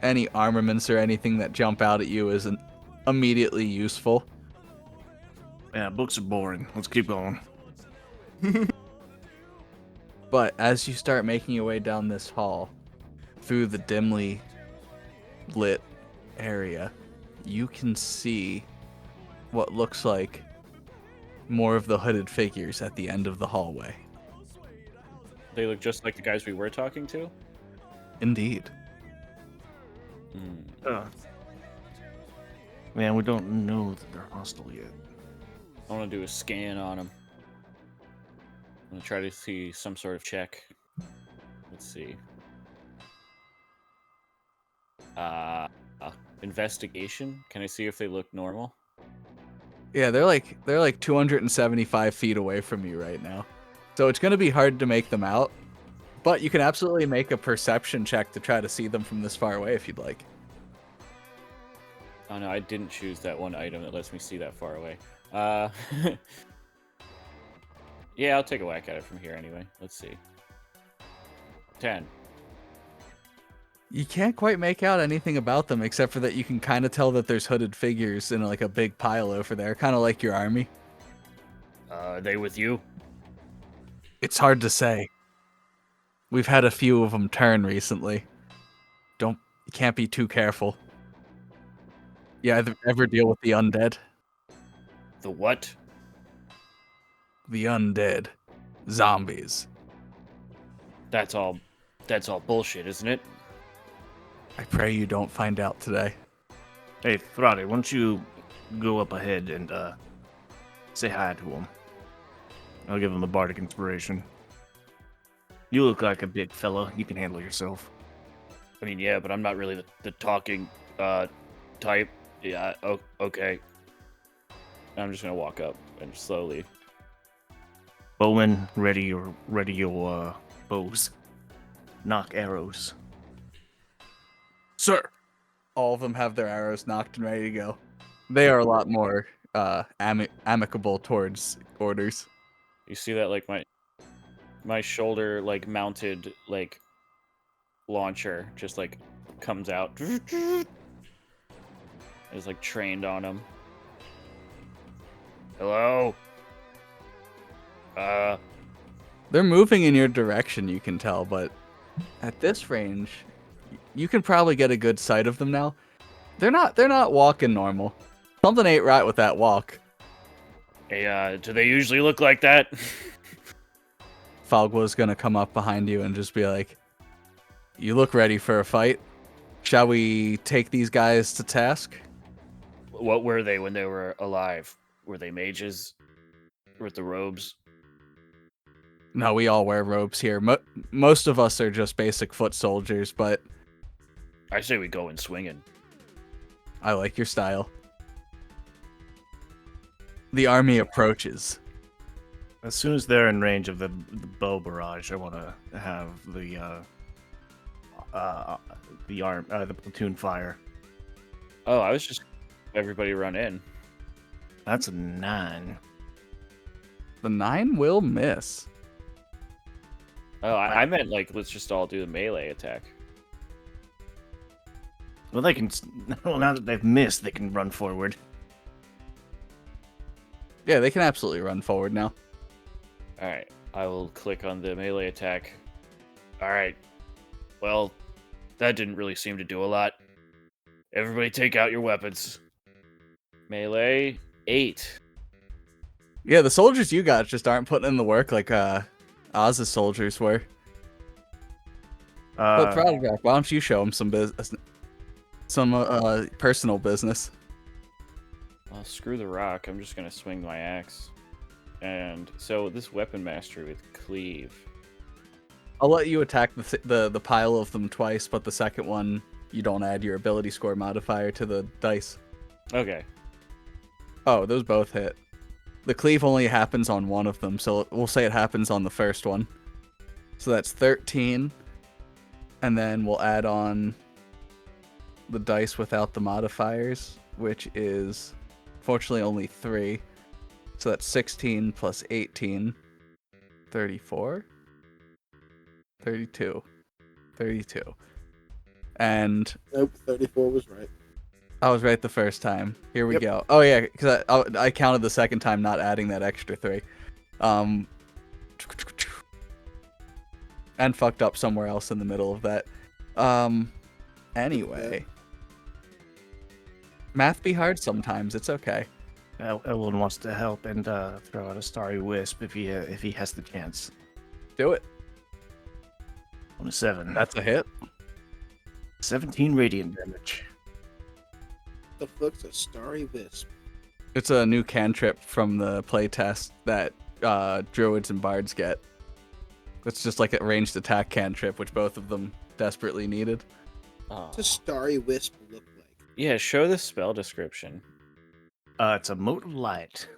any armaments or anything that jump out at you as immediately useful. Yeah, books are boring. Let's keep going. But as you start making your way down this hall, through the dimly lit area, you can see what looks like more of the hooded figures at the end of the hallway. They look just like the guys we were talking to? Indeed. Man, we don't know that they're hostile yet. I want to do a scan on them. I'm going to try to see some sort of check. Let's see. Investigation. Can I see if they look normal? Yeah, they're like 275 feet away from you right now. So it's going to be hard to make them out, but you can absolutely make a perception check to try to see them from this far away if you'd like. Oh no, I didn't choose that one item that lets me see that far away. Yeah, I'll take a whack at it from here anyway. Let's see. 10. You can't quite make out anything about them except for that you can kind of tell that there's hooded figures in like a big pile over there, kind of like your army. Are they with you? It's hard to say. We've had a few of them turn recently. You can't be too careful. You ever deal with the undead? The what? The undead. Zombies. That's all bullshit, isn't it? I pray you don't find out today. Hey, Frade, why don't you go up ahead and say hi to him? I'll give him the bardic inspiration. You look like a big fella. You can handle yourself. I mean, yeah, but I'm not really the talking type. Yeah, okay. I'm just gonna walk up and slowly. Bowman, ready your bows. Knock arrows. Sir! All of them have their arrows knocked and ready to go. They are a lot more amicable towards orders. You see that, like, my shoulder, like, mounted, like, launcher just, like, comes out. It's, like, trained on him. Hello? They're moving in your direction, you can tell, but at this range, you can probably get a good sight of them now. They're not walking normal. Something ain't right with that walk. Hey, do they usually look like that? Falgua's gonna come up behind you and just be like, "You look ready for a fight. Shall we take these guys to task?" What were they when they were alive? Were they mages? With the robes? No, we all wear robes here. Most of us are just basic foot soldiers, but I say we go in swinging. I like your style. The army approaches. As soon as they're in range of the bow barrage, I want to have the platoon fire. Oh, I was just everybody run in. That's a 9. The 9 will miss. Oh, I meant like let's just all do the melee attack. Well, they can. Well, now that they've missed, they can run forward. Yeah, they can absolutely run forward now. All right, I will click on the melee attack. All right. Well, that didn't really seem to do a lot. Everybody take out your weapons. Melee 8. Yeah, the soldiers you got just aren't putting in the work like Oz's soldiers were. But Prodigal, why don't you show them some business, some personal business? Well, screw the rock. I'm just gonna swing my axe. And so this weapon mastery with cleave. I'll let you attack the pile of them twice, but the second one you don't add your ability score modifier to the dice. Okay. Oh, those both hit. The cleave only happens on one of them, so we'll say it happens on the first one. So that's 13. And then we'll add on the dice without the modifiers, which is fortunately only 3. So that's 16 plus 18. 34? 32. 32. And Nope, 34 was right. I was right the first time. Here we Yep. go. Oh yeah, because I counted the second time, not adding that extra 3. And fucked up somewhere else in the middle of that. Anyway. Math be hard sometimes, it's okay. Elwin wants to help and throw out a starry wisp if he has the chance. Do it. On a 7. That's a hit. 17 radiant damage. The fuck's a starry wisp? It's a new cantrip from the playtest that druids and bards get. It's just like a ranged attack cantrip, which both of them desperately needed. What's a starry wisp look like? Yeah, show the spell description. It's a mote of light.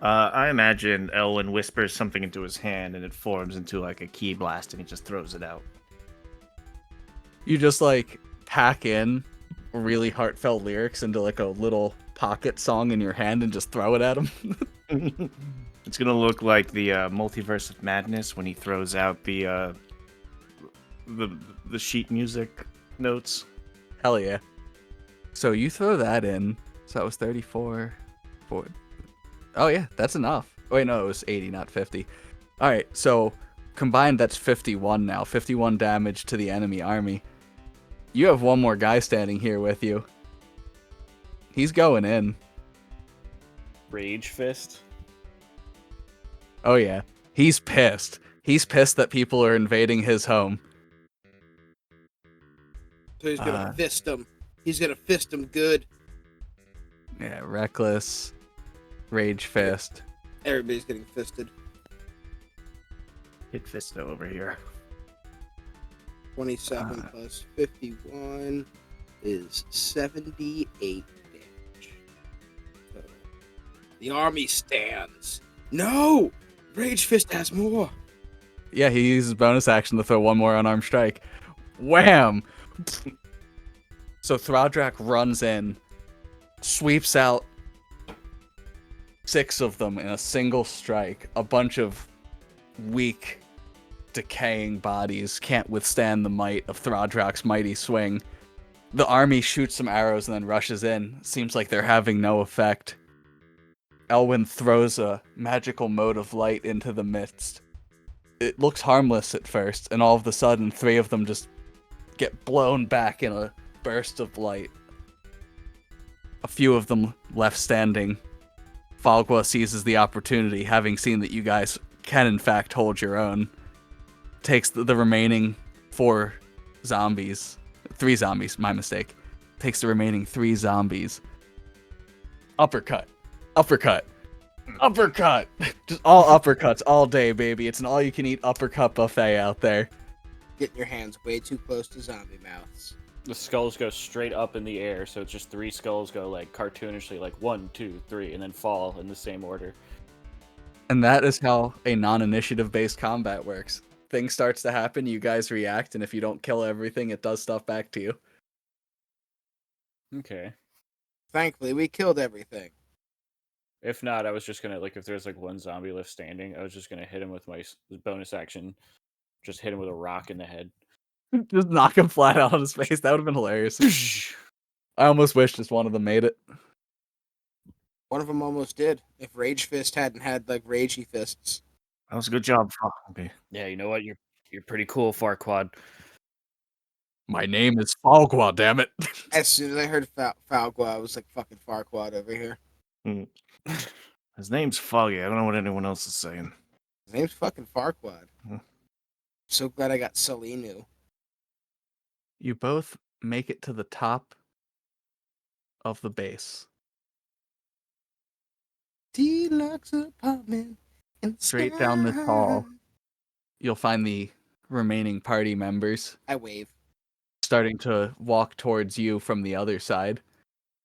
I imagine Elwin whispers something into his hand and it forms into like a key blast and he just throws it out. You just like pack in really heartfelt lyrics into like a little pocket song in your hand and just throw it at him. It's gonna look like the Multiverse of Madness when he throws out the sheet music notes. Hell yeah. So you throw that in. So that was 34. Oh yeah, that's enough. Wait, no, it was 80, not 50. All right, so combined, that's 51 now. 51 damage to the enemy army. You have one more guy standing here with you. He's going in. Rage fist. Oh yeah, he's pissed. He's pissed that people are invading his home. So he's gonna fist him. He's gonna fist him good. Yeah, reckless, rage fist. Everybody's getting fisted. Hit Fisto over here. 27 plus 51 is 78 damage. So, the army stands. No! Rage Fist has more. Yeah, he uses bonus action to throw one more unarmed strike. Wham! So Throdrak runs in, sweeps out 6 of them in a single strike. A bunch of weak, decaying bodies can't withstand the might of Throdrak's mighty swing. The army shoots some arrows and then rushes in. Seems like they're having no effect. Elwin throws a magical mote of light into the midst. It looks harmless at first, and all of a sudden 3 of them just get blown back in a burst of light. A few of them left standing. Falgua seizes the opportunity, having seen that you guys can in fact hold your own. Takes the remaining 3 zombies, my mistake. Takes the remaining 3 zombies. Uppercut. Just all uppercuts all day, baby. It's an all-you-can-eat uppercut buffet out there. Getting your hands way too close to zombie mouths. The skulls go straight up in the air, so it's just 3 skulls go like cartoonishly, like 1, 2, 3, and then fall in the same order. And that is how a non-initiative based combat works. Things starts to happen, you guys react, and if you don't kill everything, it does stuff back to you. Okay. Thankfully, we killed everything. If not, I was just gonna, like, if there's like 1 zombie left standing, I was just gonna hit him with my bonus action. Just hit him with a rock in the head. Just knock him flat out on his face. That would have been hilarious. I almost wish just one of them made it. One of them almost did. If Rage Fist hadn't had, like, ragey fists. That was a good job. Okay. Yeah, you know what? You're pretty cool, Farquad. My name is Falgua, damn it. As soon as I heard Falgua, I was like, fucking Farquad over here. His name's Foggy. I don't know what anyone else is saying. His name's fucking Farquad. Hmm. So glad I got Selinu. You both make it to the top of the base. Deluxe apartment in the Straight down this hall, you'll find the remaining party members I wave. starting to walk towards you from the other side.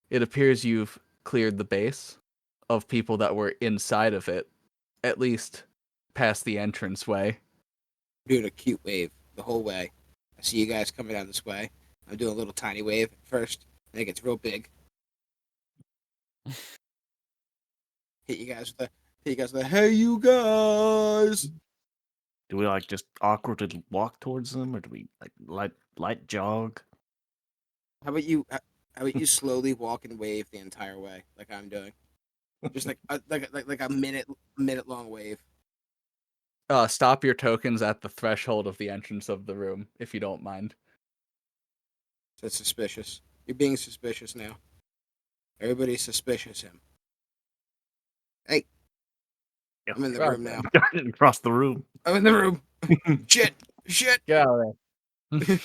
It appears you've cleared the base of people that were inside of it, at least past the entranceway. Doing a cute wave the whole way. I see you guys coming down this way. I'm doing a little tiny wave at first, and it gets real big. Hit you guys with the hey you guys. Do we like just awkwardly walk towards them, or do we like light jog? How about you slowly walk and wave the entire way, like I'm doing? Just like a minute long wave. Stop your tokens at the threshold of the entrance of the room, if you don't mind. That's suspicious. You're being suspicious now. Everybody's suspicious him. Hey, Yeah. I'm in the room now. Across the room. I'm in the room. Shit. Get out of there.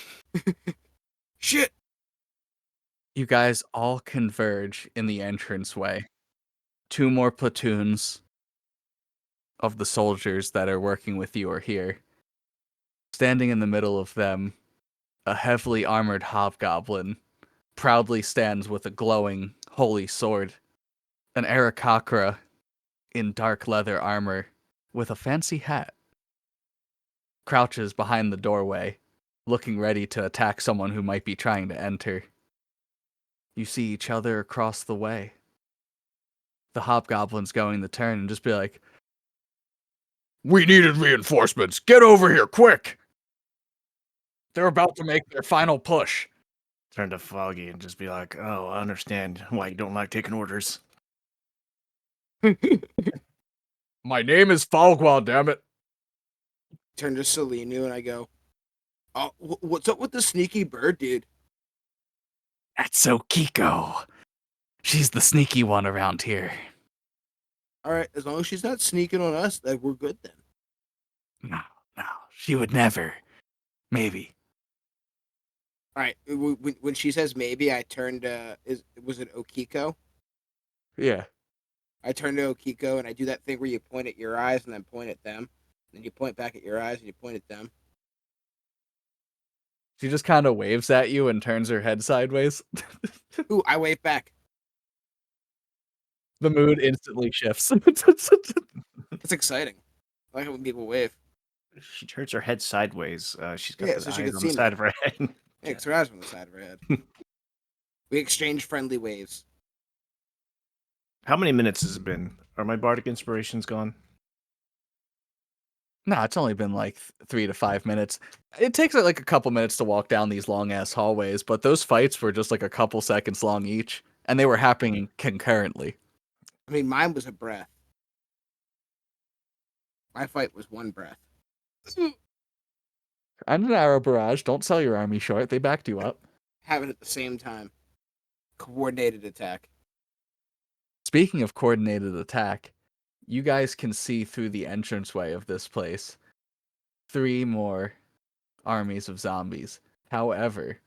Shit. You guys all converge in the entranceway. 2 more platoons of the soldiers that are working with you are here. Standing in the middle of them, a heavily armored hobgoblin proudly stands with a glowing holy sword. An Aarakocra in dark leather armor with a fancy hat crouches behind the doorway, looking ready to attack someone who might be trying to enter. You see each other across the way. The hobgoblin's going to turn and just be like, "We needed reinforcements. Get over here, quick! They're about to make their final push." Turn to Foggy and just be like, "Oh, I understand why you don't like taking orders." My name is Falgwall, damn it. Turn to Selenu and I go, "Oh, what's up with the sneaky bird, dude?" That's Okiko. She's the sneaky one around here. All right, as long as she's not sneaking on us, then we're good then. No, she would never. Maybe. All right, when she says maybe, I turned to was it Okiko? Yeah. I turn to Okiko and I do that thing where you point at your eyes and then point at them. Then you point back at your eyes and you point at them. She just kind of waves at you and turns her head sideways. Ooh, I wave back. The mood instantly shifts. It's exciting. I like it when people wave. She turns her head sideways. She's got Yeah, the so she eyes can on see the me. side of her head. Yeah, because her eyes are on the side of her head. We exchange friendly waves. How many minutes has it been? Are my bardic inspirations gone? No, it's only been like 3 to 5 minutes. It takes like a couple minutes to walk down these long ass hallways, but those fights were just like a couple seconds long each, and they were happening concurrently. I mean, mine was a breath. My fight was one breath. And an arrow barrage. Don't sell your army short. They backed you up. Have it at the same time. Coordinated attack. Speaking of coordinated attack, you guys can see through the entranceway of this place 3 more armies of zombies. However,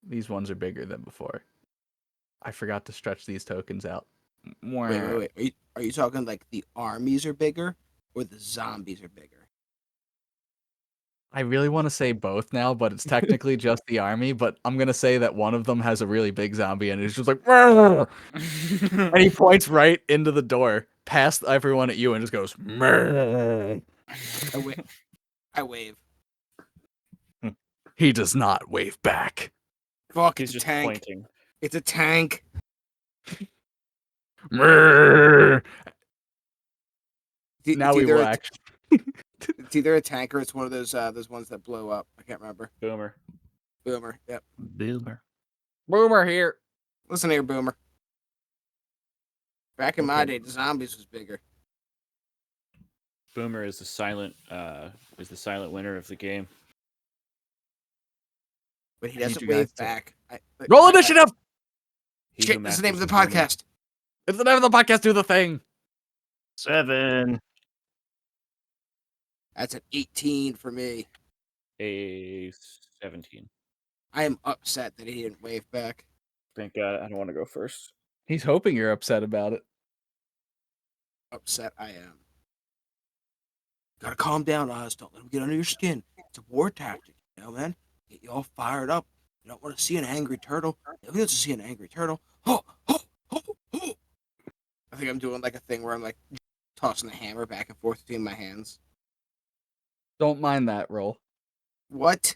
these ones are bigger than before. I forgot to stretch these tokens out. Wait. Are you talking like the armies are bigger or the zombies are bigger? I really want to say both now, but it's technically just the army. But I'm gonna say that one of them has a really big zombie, and it's just like, "Murr!" And he points right into the door, past everyone at you, and just goes, "Murr!" I wave. He does not wave back. Fuck, He's it's a just tank. pointing. It's a tank. Murr! It's Now we either will a- actually. It's either a tank or it's one of those ones that blow up. I can't remember. Boomer. Boomer. Yep. Boomer. Boomer here. Listen here, Boomer. Back in my Okay. day, the zombies was bigger. Boomer is the silent winner of the game. But he I need doesn't you guys wave to- back. Roll initiative. He who Shit, that's the name of the masters journey. podcast. It's the name of the podcast. Do the thing. 7. That's an 18 for me. A 17. I am upset that he didn't wave back. Thank God I don't want to go first. He's hoping you're upset about it. Upset I am. Gotta calm down, Oz. Don't let him get under your skin. It's a war tactic, you know, man. Get you all fired up. You don't want to see an angry turtle. Nobody wants to see an angry turtle. Ho, ho, ho, ho. I think I'm doing like a thing where I'm like tossing the hammer back and forth between my hands. Don't mind that roll. What?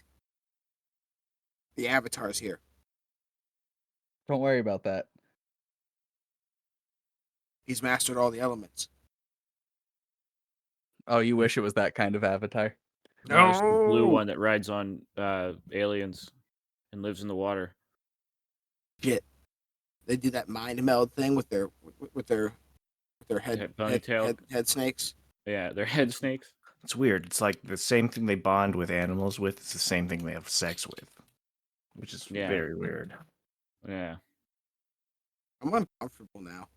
The avatar's here. Don't worry about that. He's mastered all the elements. Oh, you wish it was that kind of avatar. No, it's the blue No! one that rides on aliens and lives in the water. Shit. They do that mind meld thing with their head Ponytail. head snakes. Yeah, they're head snakes. It's weird. It's like the same thing they bond with animals with. It's the same thing they have sex with, which is Yeah. very weird. Yeah. I'm uncomfortable now.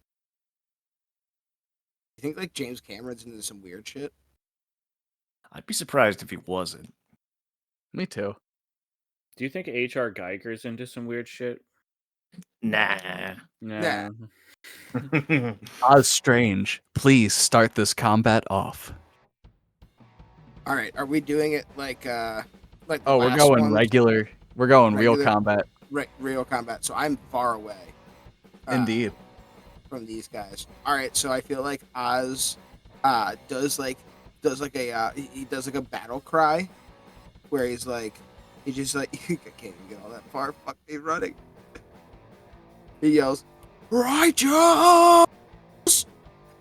You think like James Cameron's into some weird shit? I'd be surprised if he wasn't. Me too. Do you think H.R. Geiger's into some weird shit? Nah. Nah. Oz Strange, please start this combat off. All right, are we doing it like the Oh, we're last going one? regular. We're going real Regular- combat. Real combat. So I'm far away. Indeed. from these guys. All right, so I feel like Oz does like he does like a battle cry where he's like he just like I can't even get all that far. Fuck me running. He yells, "Righteous!"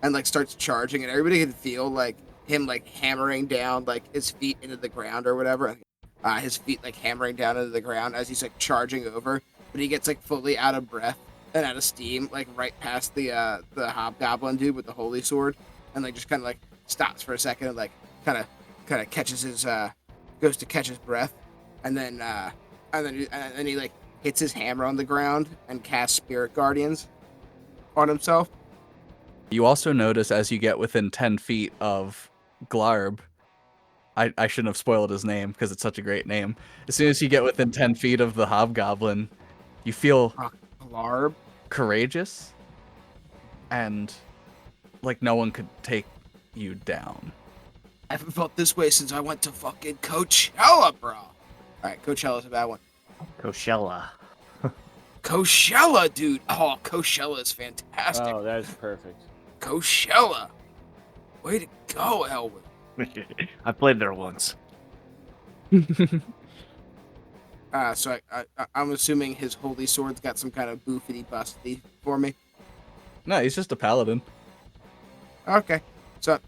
and like starts charging, and everybody can feel like him like hammering down like his feet into the ground or whatever. His feet like hammering down into the ground as he's like charging over, but he gets like fully out of breath and out of steam, like right past the hobgoblin dude with the holy sword, and like just kind of like stops for a second and like kind of catches his goes to catch his breath, and then he like hits his hammer on the ground and casts Spirit Guardians on himself. You also notice as you get within 10 feet of Glarb, I shouldn't have spoiled his name because it's such a great name. As soon as you get within 10 feet of the hobgoblin, you feel Glarb. courageous and like no one could take you down. I haven't felt this way since I went to fucking Coachella, bro. All right, Coachella's a bad one. Coachella. Coachella, dude. Oh, Coachella is fantastic. Oh, that is perfect. Coachella. Way to go, Elwin. I played there once. So I'm assuming his holy sword's got some kind of boofity busty for me. No, he's just a paladin. Okay, so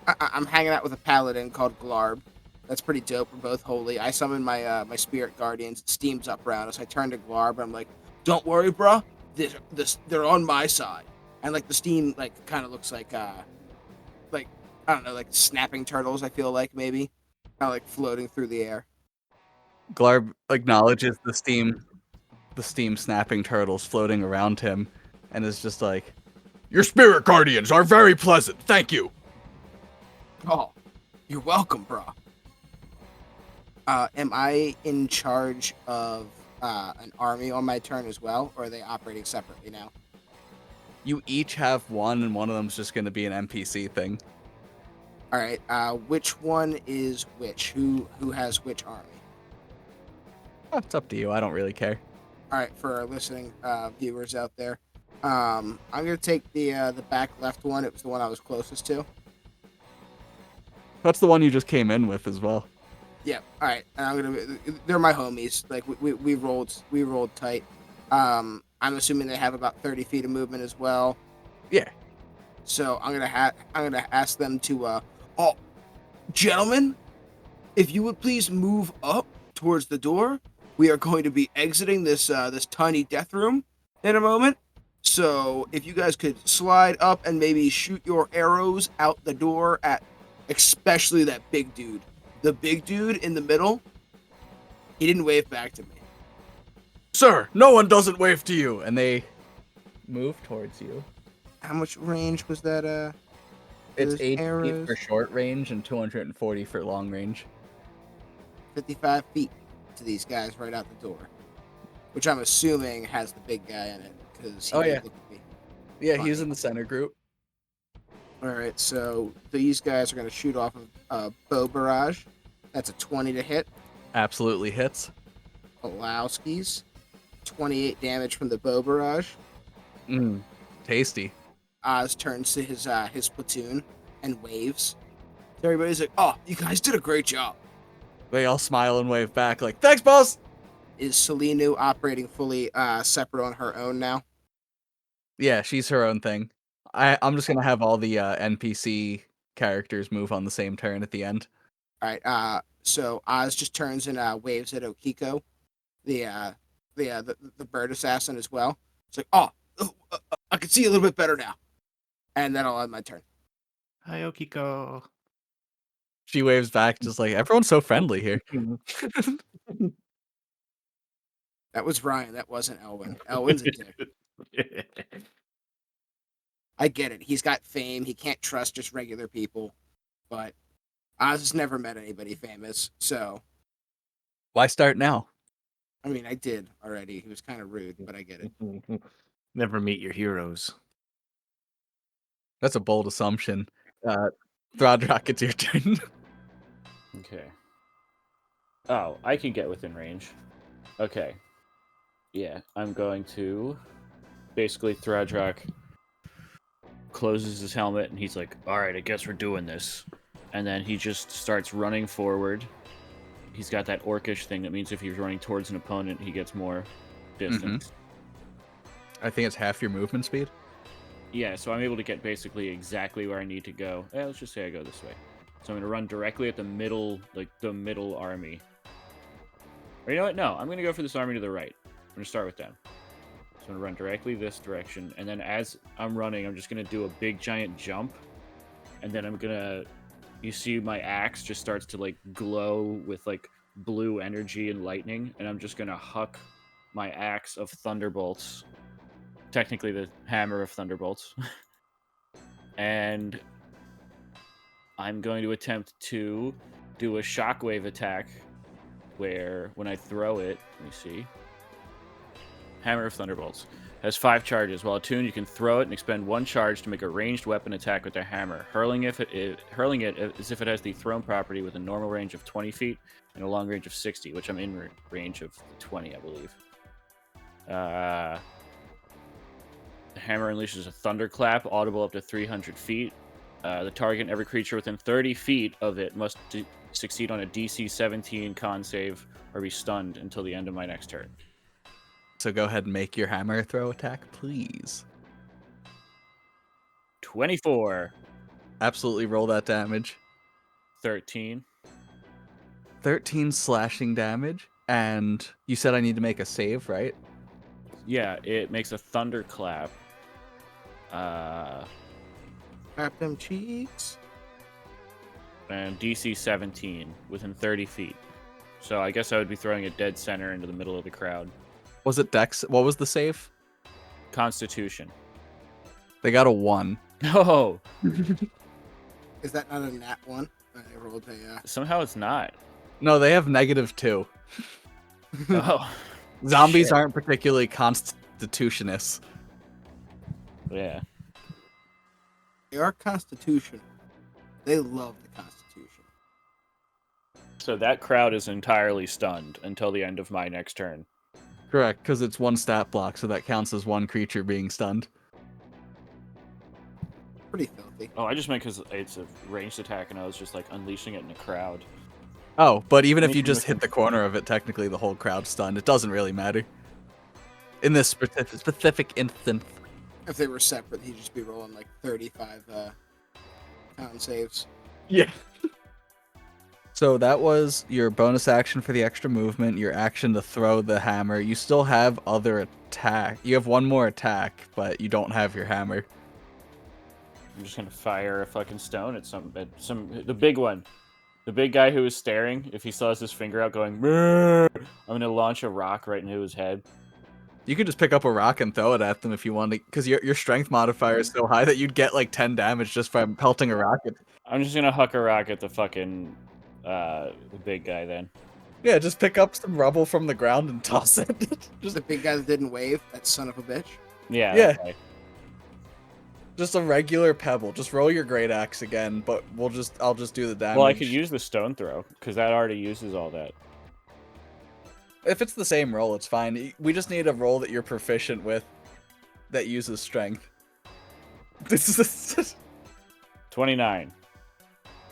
I'm hanging out with a paladin called Glarb. That's pretty dope. We're both holy. I summon my my spirit guardians. It steams up around us. I turn to Glarb. I'm like, "Don't worry, bro. They're on my side." And like the steam like kind of looks like I don't know, like snapping turtles. I feel like maybe kind of like floating through the air. Glarb acknowledges the steam snapping turtles floating around him and is just like, "Your spirit guardians are very pleasant. Thank you." Oh, you're welcome, bro. Am I in charge of an army on my turn as well, or are they operating separately now? You each have one, and one of them's just going to be an NPC thing. All right. Which one is which? Who has which army? Oh, it's up to you. I don't really care. All right, for our listening viewers out there, I'm gonna take the back left one. It was the one I was closest to. That's the one you just came in with as well. Yeah. All right. And they're my homies. Like we rolled tight. I'm assuming they have about 30 feet of movement as well. Yeah. So I'm gonna ask them to oh, gentlemen, if you would please move up towards the door. We are going to be exiting this this tiny death room in a moment. So if you guys could slide up and maybe shoot your arrows out the door at especially that big dude. The big dude in the middle, he didn't wave back to me. Sir, no one doesn't wave to you. And they move towards you. How much range was that? It's those 80 feet arrows? for short range and 240 for long range. 55 feet to these guys right out the door, which I'm assuming has the big guy in it because Oh, yeah. Yeah, Funny. he's in the center group. All right, so these guys are going to shoot off of bow barrage. That's a 20 to hit. Absolutely hits. Pulowski's 28 damage from the bow barrage. Tasty. Oz turns to his platoon and waves. So everybody's like, "Oh, you guys did a great job." They all smile and wave back like, "Thanks, boss." Is Selenu operating fully separate on her own now? Yeah, she's her own thing. I'm just gonna have all the NPC characters move on the same turn at the end. All right. So Oz just turns and waves at Okiko, the bird assassin as well. It's like, "Oh, I can see a little bit better now," and then I'll end my turn. Hi, Okiko. She waves back, just like, "Everyone's so friendly here." That was Ryan. That wasn't Elwin. Elwin's a dick. I get it. He's got fame. He can't trust just regular people. But Oz has never met anybody famous. So, Why start now? I mean, I did already. He was kind of rude, but I get it. Never meet your heroes. That's a bold assumption. Throdrock, it's your turn. Okay. Oh, I can get within range. Okay. Yeah, I'm going to basically Throdrock closes his helmet, and he's like, all right, I guess we're doing this. And then he just starts running forward. He's got that orcish thing that means if he's running towards an opponent, he gets more distance. I think it's half your movement speed. Yeah, so I'm able to get basically exactly where I need to go. Let's just say I go this way. So I'm going to run directly at the middle, like the middle army. Or you know what? No, I'm going to go for this army to the right. I'm going to start with them. So I'm going to run directly this direction. And then as I'm running, I'm just going to do a big giant jump. And then I'm going to... You see my axe just starts to like glow with like blue energy and lightning. And I'm just going to huck my axe of thunderbolts. Technically the hammer of thunderbolts. And I'm going to attempt to do a shockwave attack where when I throw it, let me see. Hammer of Thunderbolts has 5 charges. While attuned, you can throw it and expend 1 charge to make a ranged weapon attack with the hammer, hurling it as if it has the thrown property with a normal range of 20 feet and a long range of 60, which I'm in range of 20, I believe. The hammer unleashes a thunderclap, audible up to 300 feet. The target and every creature within 30 feet of it must succeed on a DC 17 con save or be stunned until the end of my next turn. So go ahead and make your hammer throw attack, please. 24. Absolutely roll that damage. 13. 13 slashing damage. And you said I need to make a save, right? Yeah, it makes a thunderclap. Tap them cheeks. And DC 17 within 30 feet. So I guess I would be throwing it dead center into the middle of the crowd. Was it Dex? What was the save? Constitution. They got a 1. No! Is that not a nat 1? I rolled a... Somehow it's not. No, they have -2. Oh. Zombies Shit. aren't particularly constitutionists. Yeah. They are constitutional. They love the Constitution. So that crowd is entirely stunned until the end of my next turn. Correct, because it's 1 stat block, so that counts as 1 creature being stunned. Pretty filthy. Oh, I just meant because it's a ranged attack and I was just like unleashing it in a crowd. Oh, but even if Make you it just look hit the corner of it, technically the whole crowd's stunned. It doesn't really matter. In this specific instance. If they were separate, he'd just be rolling like 35 con saves. Yeah. So that was your bonus action for the extra movement, your action to throw the hammer. You still have other attack. You have 1 more attack, but you don't have your hammer. I'm just gonna fire a fucking stone at the big one. The big guy who is staring, if he still has his finger out going, "Brrr," I'm gonna launch a rock right into his head. You could just pick up a rock and throw it at them if you wanted, because your strength modifier is so high that you'd get like 10 damage just from pelting a rocket. I'm just gonna huck a rock at the fucking the big guy then. Yeah, just pick up some rubble from the ground and toss it. Just the big guy that didn't wave, that son of a bitch. Yeah. Yeah. Okay. Just a regular pebble. Just roll your great axe again, but I'll just do the damage. Well, I could use the stone throw because that already uses all that. If it's the same roll, it's fine. We just need a roll that you're proficient with that uses strength. This is 29.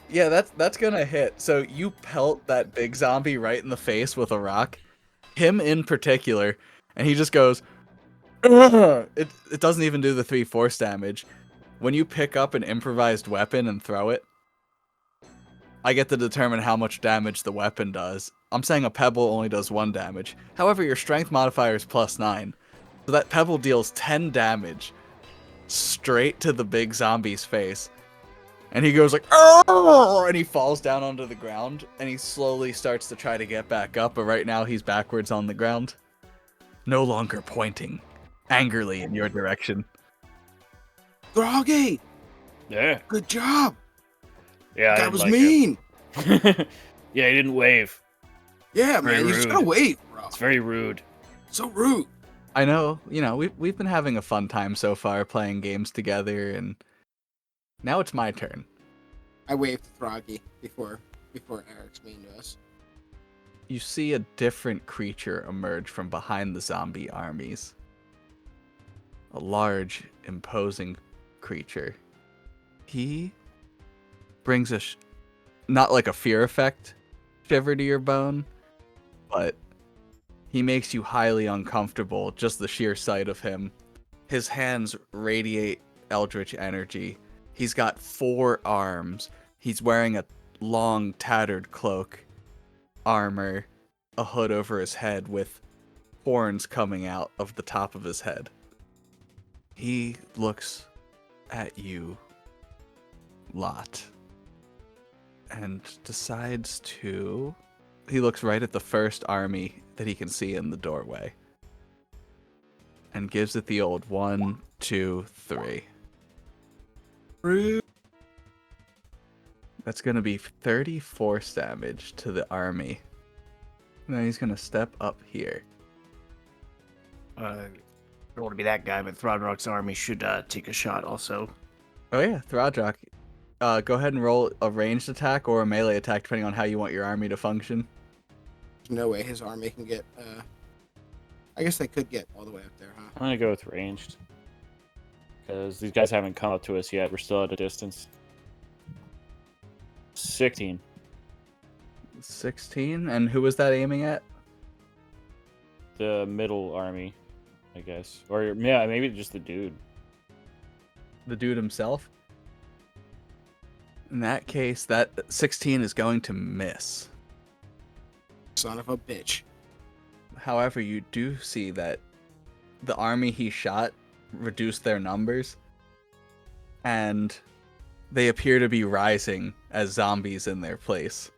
Yeah, that's gonna hit. So you pelt that big zombie right in the face with a rock, him in particular, and he just goes. Ugh! It doesn't even do the 3 force damage. When you pick up an improvised weapon and throw it, I get to determine how much damage the weapon does. I'm saying a pebble only does 1 damage. However, your strength modifier is +9, so that pebble deals 10 damage straight to the big zombie's face. And he goes like, "Arr!" And he falls down onto the ground, and he slowly starts to try to get back up, but right now he's backwards on the ground. No longer pointing angrily in your direction. Groggy! Yeah. Good job! Yeah. That was mean! Yeah, he didn't wave. Yeah, Very man, you just rude. gotta wave, bro. It's very rude. So rude. I know, we've been having a fun time so far playing games together, and now it's my turn. I waved to Throggy before Eric's mean to us. You see a different creature emerge from behind the zombie armies. A large, imposing creature. He brings not like a fear effect shiver to your bone, but he makes you highly uncomfortable, just the sheer sight of him. His hands radiate eldritch energy. He's got 4 arms. He's wearing a long, tattered cloak, armor, a hood over his head with horns coming out of the top of his head. He looks at you lot and decides to... He looks right at the first army that he can see in the doorway and gives it the old 1, 2, 3. That's going to be 30 force damage to the army. Now he's going to step up here. I don't want to be that guy, but Throgdrock's army should take a shot also. Oh yeah, Throdrock. Go ahead and roll a ranged attack or a melee attack, depending on how you want your army to function. There's no way his army can get. I guess they could get all the way up there, huh? I'm gonna go with ranged. Because these guys haven't come up to us yet. We're still at a distance. 16. 16? And who was that aiming at? The middle army, I guess. Or, yeah, maybe just the dude. The dude himself? In that case, that 16 is going to miss. Son of a bitch. However, you do see that the army he shot reduced their numbers, and they appear to be rising as zombies in their place.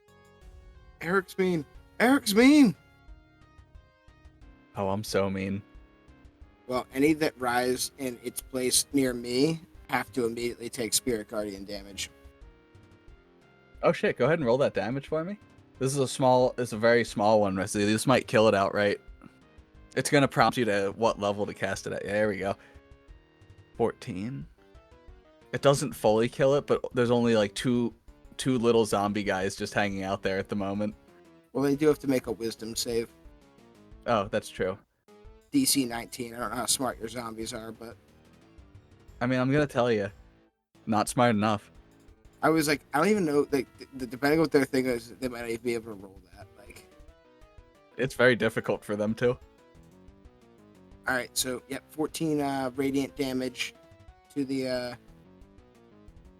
Eric's mean. Eric's mean. Oh, I'm so mean. Well, any that rise in its place near me have to immediately take Spirit Guardian damage. Oh shit, go ahead and roll that damage for me. This is a very small one, Wesley. This might kill it outright. It's gonna prompt you to what level to cast it at. Yeah, there we go. 14. It doesn't fully kill it, but there's only like two little zombie guys just hanging out there at the moment. Well, they do have to make a wisdom save. Oh, that's true. DC 19. I don't know how smart your zombies are, but I mean, I'm gonna tell you, not smart enough. I was like, I don't even know. Like, depending on what their thing is, they might not even be able to roll that. Like, It's very difficult for them to. all right, so yep, 14 radiant damage to the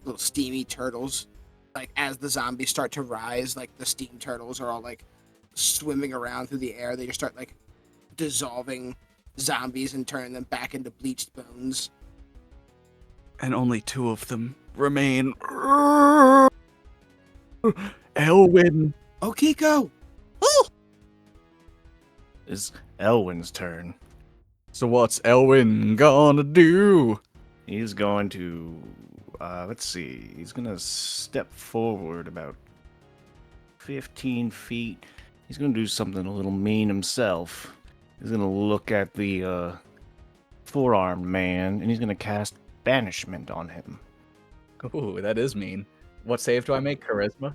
little steamy turtles. Like, as the zombies start to rise, like the steam turtles are all like swimming around through the air. They just start like dissolving zombies and turning them back into bleached bones. And only 2 of them remain. Elwyn. Oh, Kiko! It's Elwyn's turn. So what's Elwyn gonna do? He's going to, let's see, he's going to step forward about 15 feet. He's going to do something a little mean himself. He's going to look at the four-armed man, and he's going to cast Banishment on him. Ooh, that is mean. What save do I make? Charisma?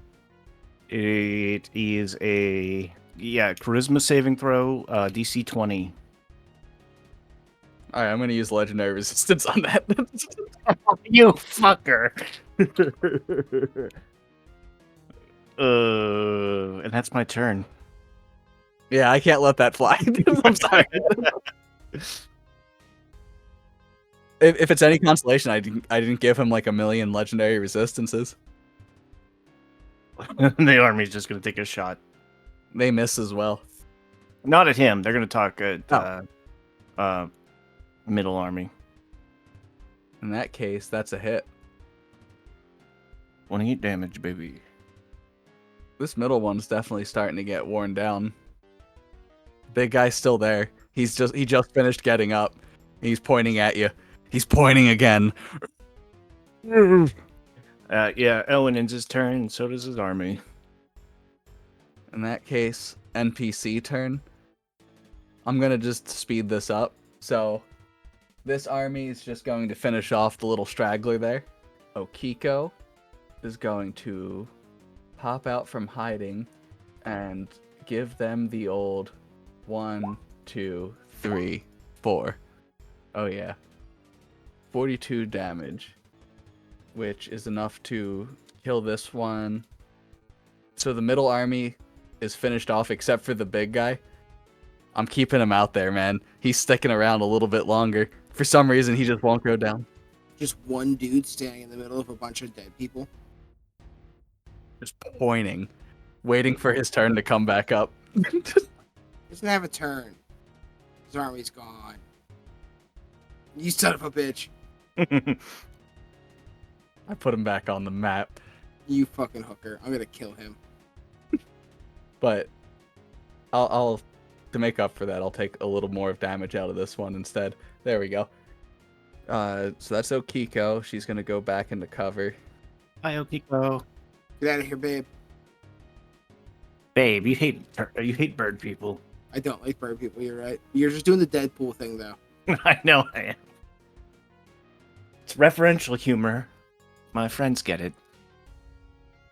It is a, charisma saving throw, DC 20. Alright, I'm gonna use legendary resistance on that. You fucker! And that's my turn. Yeah, I can't let that fly. I'm sorry. If it's any consolation, I didn't give him like a million legendary resistances. The army's just gonna take a shot. They miss as well. Not at him. They're gonna talk at middle army. In that case, that's a hit. 28 damage, baby. This middle one's definitely starting to get worn down. Big guy's still there. He just finished getting up. He's pointing at you. He's pointing again. Elwyn ends his turn, and so does his army. In that case, NPC turn. I'm gonna just speed this up. So, this army is just going to finish off the little straggler there. Okiko is going to pop out from hiding and give them the old 1, 2, 3, 4. Oh yeah. 42 damage. which is enough to kill this one. So the middle army is finished off except for the big guy. I'm keeping him out there, man. He's sticking around a little bit longer. For some reason, he just won't go down. Just one dude standing in the middle of a bunch of dead people. Just pointing, waiting for his turn to come back up. He doesn't have a turn. His army's gone. You son of a bitch. I put him back on the map. You fucking hooker. I'm gonna kill him. But I'll to make up for that, I'll take a little more of damage out of this one instead. There we go. So that's Okiko. She's gonna go back into cover. Hi, Okiko. Get out of here, babe. Babe, you hate bird people. I don't like bird people, you're right. You're just doing the Deadpool thing, though. I know I am. It's referential humor. My friends get it.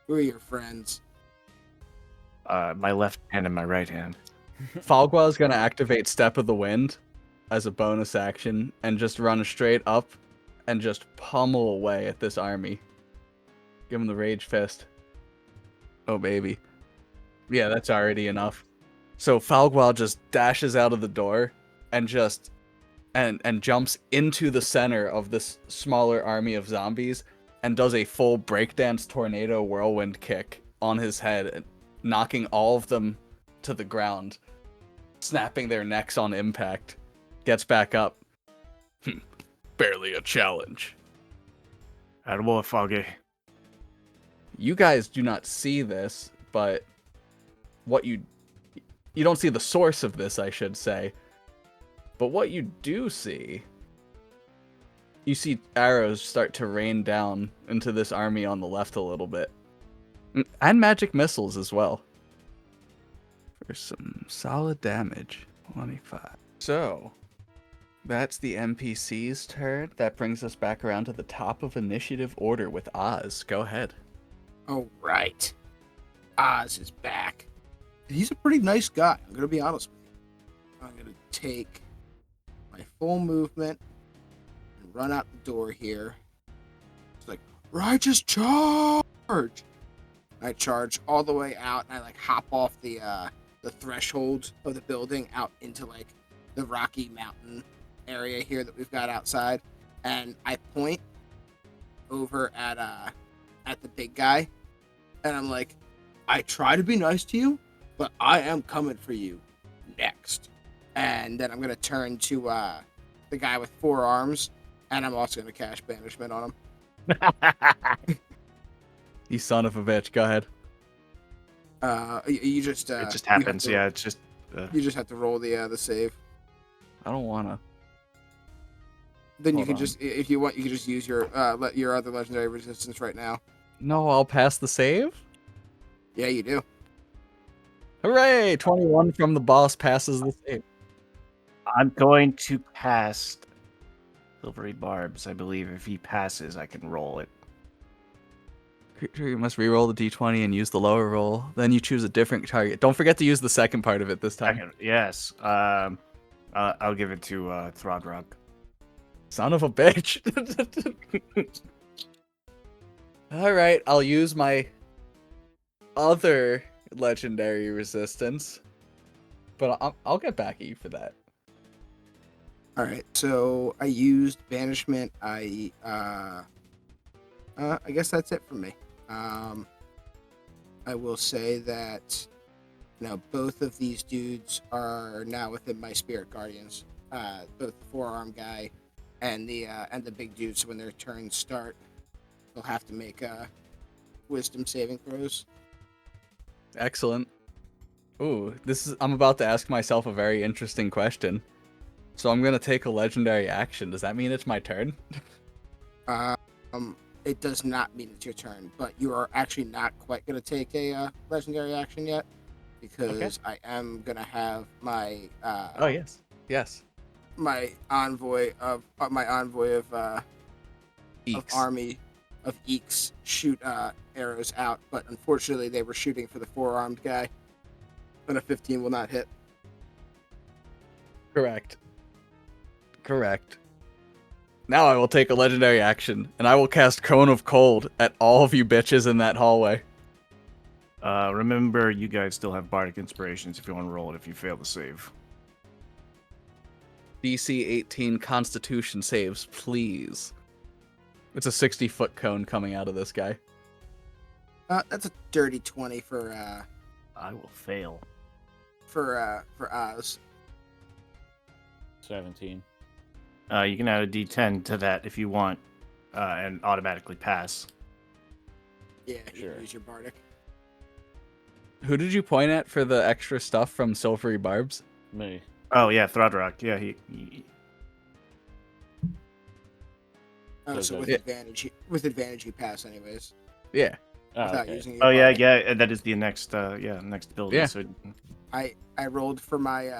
Who are your friends? My left hand and my right hand. Falgwa is gonna activate Step of the Wind as a bonus action and just run straight up and just pummel away at this army. Give him the Rage Fist. Oh, baby. Yeah, that's already enough. So Falgwa just dashes out of the door and just and jumps into the center of this smaller army of zombies and does a full breakdance tornado whirlwind kick on his head, knocking all of them to the ground, snapping their necks on impact. Gets back up. Barely a challenge. Attaboy, Foggy. You guys do not see this, but what you don't see the source of this, I should say. But what you do see, you see arrows start to rain down into this army on the left a little bit. And magic missiles as well. For some solid damage. 25. So, that's the NPC's turn. That brings us back around to the top of initiative order with Oz. Go ahead. All right. Oz is back. He's a pretty nice guy. I'm going to be honest with you. I'm going to take my full movement and run out the door here. It's like, righteous charge! I charge all the way out, and I like hop off the threshold of the building out into like the Rocky Mountain area here that we've got outside, and I point over at the big guy, and I'm like, I try to be nice to you, but I am coming for you next. And then I'm gonna turn to the guy with 4 arms, and I'm also gonna cast banishment on him. You son of a bitch. Go ahead. You just it just happens. Yeah, it's just. You just have to roll the save. I don't wanna. Then you Hold can on. just, if you want, you can just use your other legendary resistance right now. No, I'll pass the save? Yeah, you do. Hooray! 21 from the boss passes the save. I'm going to cast Silvery Barbs. I believe if he passes, I can roll it. Creature, you must reroll the d20 and use the lower roll. Then you choose a different target. Don't forget to use the second part of it this time. Yes. I'll give it to Throdrock. Son of a bitch. Alright, I'll use my other legendary resistance. But I'll get back at you for that. All right, so I used banishment. I guess that's it for me. I will say that both of these dudes are now within my spirit guardians. Both the 4-arm guy and the big dude. So when their turns start, they'll have to make wisdom saving throws. Excellent. Ooh, I'm about to ask myself a very interesting question. So I'm gonna take a legendary action. Does that mean it's my turn? It does not mean it's your turn, but you are actually not quite gonna take a legendary action yet, because I am gonna have my Oh yes. my envoy of Eeks. army of Eeks shoot arrows out, but unfortunately they were shooting for the 4-armed guy, and a 15 will not hit. Correct. Now I will take a legendary action, and I will cast Cone of Cold at all of you bitches in that hallway. Remember, you guys still have Bardic Inspirations if you want to roll it if you fail to save. DC 18 Constitution saves, please. It's a 60-foot cone coming out of this guy. That's a dirty 20 for I will fail. Oz. 17. You can add a D10 to that if you want, and automatically pass. Yeah, you Sure. can use your bardic. Who did you point at for the extra stuff from Silvery Barbs? Me. Oh yeah, Throdrock. Yeah, he Oh, so with Yeah. advantage you pass anyways Yeah. Oh, without okay. using your Oh yeah, bardic. yeah. That is the next next ability. Yeah. So I rolled for my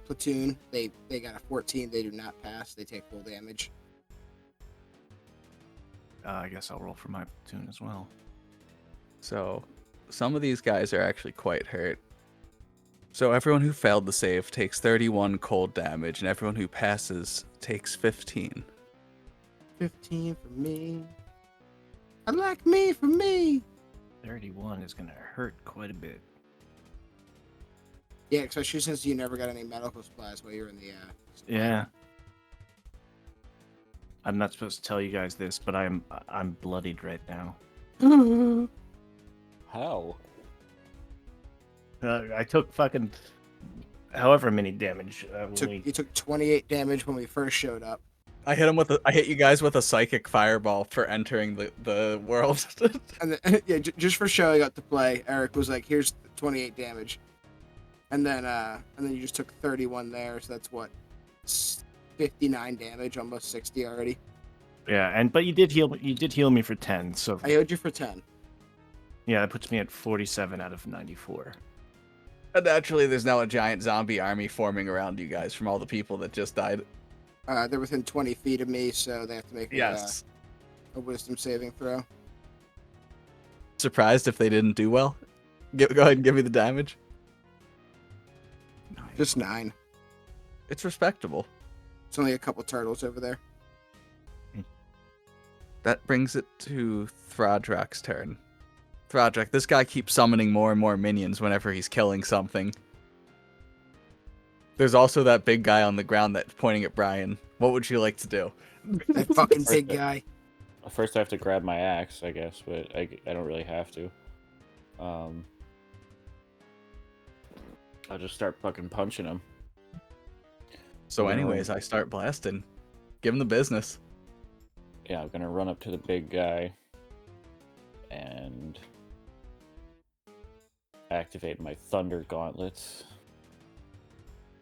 platoon. They got a 14. They do not pass. They take full damage. I guess I'll roll for my platoon as well. So some of these guys are actually quite hurt. So everyone who failed the save takes 31 cold damage, and everyone who passes takes 15. 15 for me. I like me for me. 31 is gonna hurt quite a bit. Yeah, especially since you never got any medical supplies while you were in the. Yeah. I'm not supposed to tell you guys this, but I'm bloodied right now. How? I took fucking however many damage. You took 28 damage when we first showed up. I hit you guys with a psychic fireball for entering the world. And then, yeah, just for showing up to play, Eric was like, "Here's 28 damage," and then you just took 31 there, so that's what 59 damage, almost 60 already. Yeah, but you did heal me for 10, so I healed you for 10. yeah, that puts me at 47 out of 94. And naturally, there's now a giant zombie army forming around you guys from all the people that just died. They're within 20 feet of me, so they have to make Yes. a wisdom saving throw. Surprised if they didn't do well? Go ahead and give me the damage. Just 9. It's respectable. It's only a couple turtles over there. That brings it to Throdrak's turn. Throdrak, this guy keeps summoning more and more minions whenever he's killing something. There's also that big guy on the ground that's pointing at Brian. What would you like to do? That fucking big guy. First, I have to grab my axe, I guess, but I don't really have to. I'll just start fucking punching him. So Yeah. anyways, I start blasting. Give him the business. Yeah, I'm gonna run up to the big guy and activate my thunder gauntlets.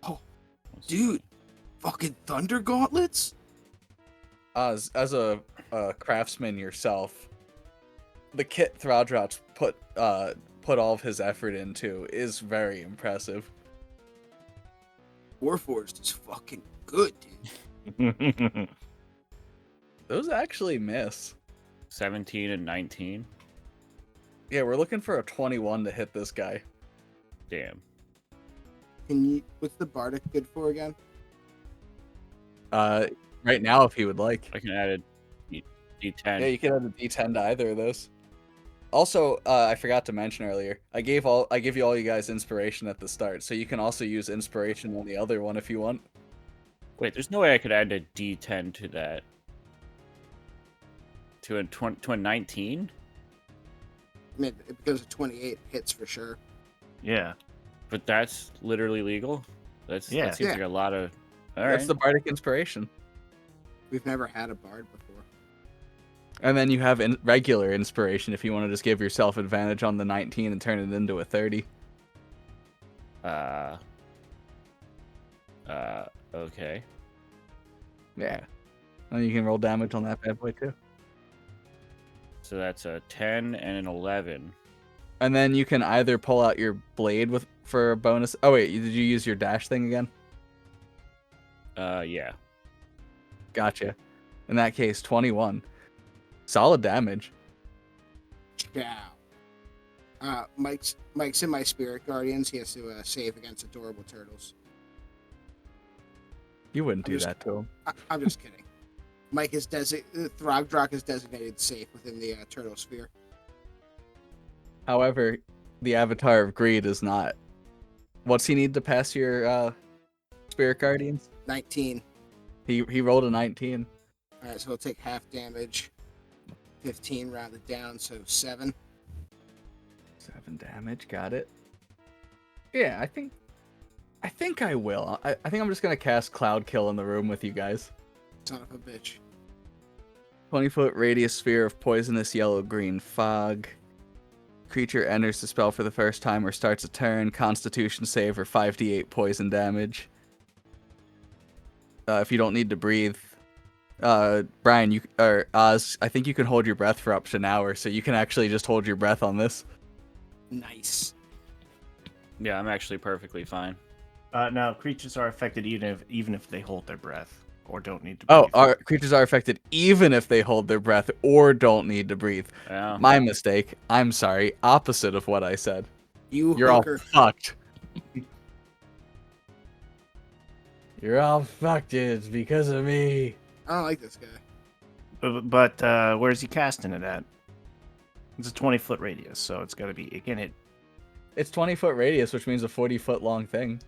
Oh, dude, fucking thunder gauntlets? As a craftsman yourself, the kit Throdrak's put all of his effort into is very impressive. Warforged is fucking good, dude. Those actually miss. 17 and 19. Yeah, we're looking for a 21 to hit this guy. Damn. What's the bardic good for again? Right now, if you would like. I can add a D10. Yeah, you can add a D10 to either of those. Also, I forgot to mention earlier, I give you all you guys inspiration at the start, so you can also use inspiration on the other one if you want. Wait, there's no way I could add a D10 to that. To a 19? I mean, because of 28 hits for sure. Yeah. But that's literally legal? That seems Yeah. like a lot of... That's the bardic inspiration. We've never had a bard before. And then you have regular inspiration if you want to just give yourself advantage on the 19 and turn it into a 30. Okay. Yeah. And you can roll damage on that bad boy too. So that's a 10 and an 11. And then you can either pull out your blade for a bonus. Oh wait, did you use your dash thing again? Yeah. Gotcha. In that case, 21. Solid damage. Ciao. Mike's in my spirit guardians. He has to save against adorable turtles. You wouldn't I'm do just- that to him. I'm just kidding. Mike is Throgdrock is designated safe within the turtle sphere. However, the Avatar of Greed is not. What's he need to pass your Spirit Guardians? 19. He rolled a 19. All right, so he'll take half damage. 15 rounded down, so 7. 7 damage, got it. Yeah, I think I will. I think I'm just gonna cast Cloud Kill in the room with you guys. Son of a bitch. 20-foot radius sphere of poisonous yellow-green fog. Creature enters the spell for the first time or starts a turn. Constitution save or 5d8 poison damage. If you don't need to breathe, Brian, you or Oz, I think you can hold your breath for up to an hour, so you can actually just hold your breath on this. Nice. Yeah, I'm actually perfectly fine. Now, creatures are affected even if they hold their breath or don't need to Oh, breathe. our creatures are affected even if they hold their breath or don't need to breathe. Yeah. My mistake. I'm sorry. Opposite of what I said. You're Hooker. all fucked. You're all fucked. It's because of me. I don't like this guy. But where's he casting it at? It's a 20-foot radius, so it's got to be. It can hit. It's 20-foot radius, which means a 40-foot long thing.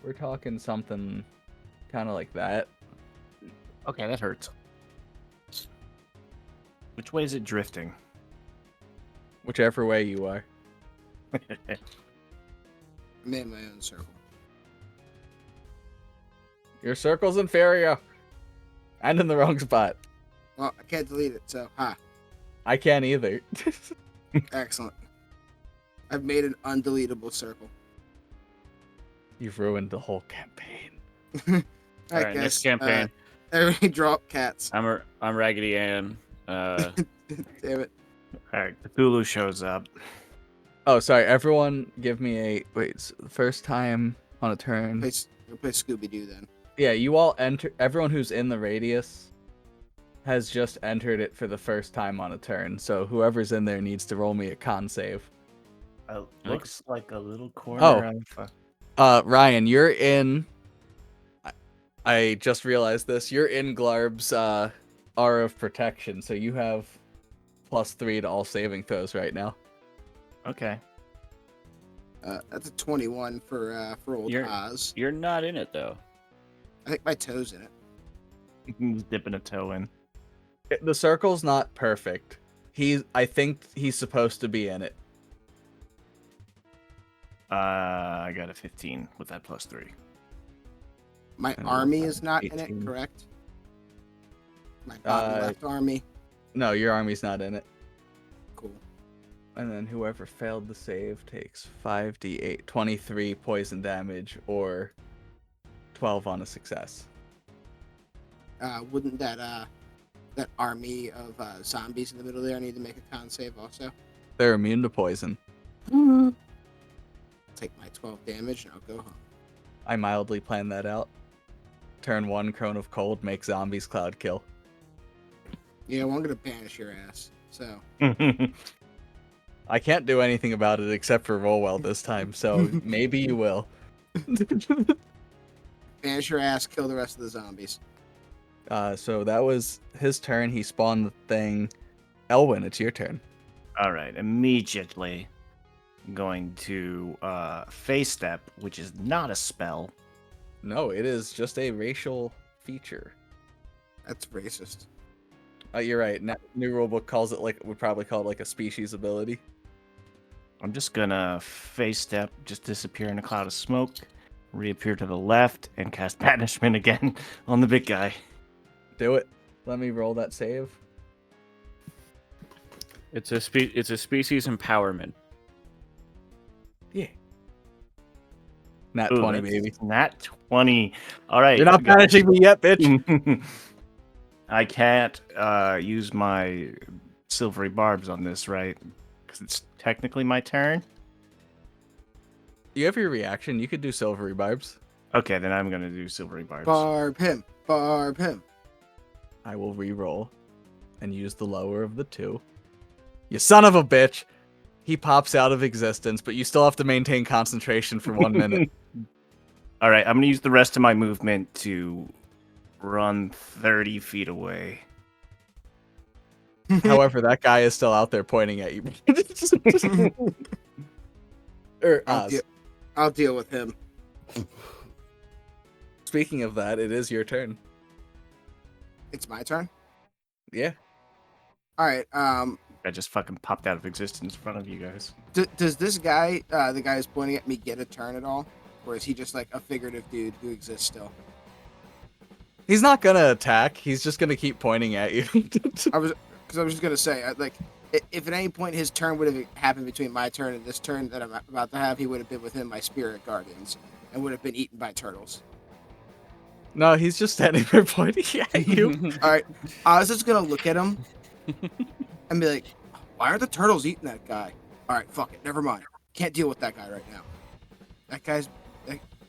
We're talking something kind of like that. Okay, that hurts. Which way is it drifting? Whichever way you are. I'm in my own circle. Your circle's inferior. And in the wrong spot. Well, I can't delete it, so I can't either. excellent. I've made an undeletable circle. You've ruined the whole campaign. All All right, next campaign. Everybody drop cats. I'm Raggedy Ann. Damn it. All right, Cthulhu shows up. Oh, sorry. Everyone give me a... Wait, it's the first time on a turn. We'll play Scooby-Doo then. Yeah, you all enter... Everyone who's in the radius has just entered it for the first time on a turn. So whoever's in there needs to roll me a con save. Looks like a little corner of. Ryan, you're in... I just realized this. You're in Glarb's Aura of Protection, so you have +3 to all saving throws right now. Okay. That's a 21 for old Oz. You're not in it though. I think my toe's in it. He's dipping a toe in. The circle's not perfect. I think he's supposed to be in it. I got a 15 with that +3. My And army is not in 18. it, correct? My bottom left army. No, your army's not in it. Cool. And then whoever failed the save takes 5d8, 23 poison damage, or 12 on a success. Wouldn't that army of zombies in the middle there need to make a con save also? They're immune to poison. Take my 12 damage and I'll go home. I mildly planned that out. Turn 1, Crone of Cold, make zombies cloud kill. Yeah, well, I'm gonna banish your ass. So I can't do anything about it except for roll well this time, so maybe you will. banish your ass, kill the rest of the zombies. So that was his turn. He spawned the thing. Elwyn, it's your turn. All right, immediately going to face step, which is not a spell. No, it is just a racial feature. That's racist. You're right. New rulebook calls it would probably call it like a species ability. I'm just gonna face step, just disappear in a cloud of smoke, reappear to the left, and cast banishment again on the big guy. Do it. Let me roll that save. It's a species empowerment. Yeah. Nat Ooh, 20, that's baby. Nat 20. All right. You're not banishing me yet, bitch. I can't use my silvery barbs on this, right? Because it's technically my turn. You have your reaction. You could do silvery barbs. Okay, then I'm gonna do silvery barbs. Barb him. Barb him. I will re-roll and use the lower of the two. You son of a bitch! He pops out of existence, but you still have to maintain concentration for 1 minute. All right, I'm gonna use the rest of my movement to run 30 feet away. However, that guy is still out there pointing at you. Or Oz. I'll deal with him. Speaking of that, it is your turn. It's my turn. Yeah. All right. I just fucking popped out of existence in front of you guys. Does this guy, the guy who's pointing at me, get a turn at all, or is he just like a figurative dude who exists still? He's not gonna attack. He's just gonna keep pointing at you. I was just gonna say, if at any point his turn would have happened between my turn and this turn that I'm about to have, he would have been within my spirit guardians and would have been eaten by turtles. No, he's just standing there pointing at you. All right, I was just gonna look at him and be like, "Why are the turtles eating that guy?" All right, fuck it, never mind. Can't deal with that guy right now. That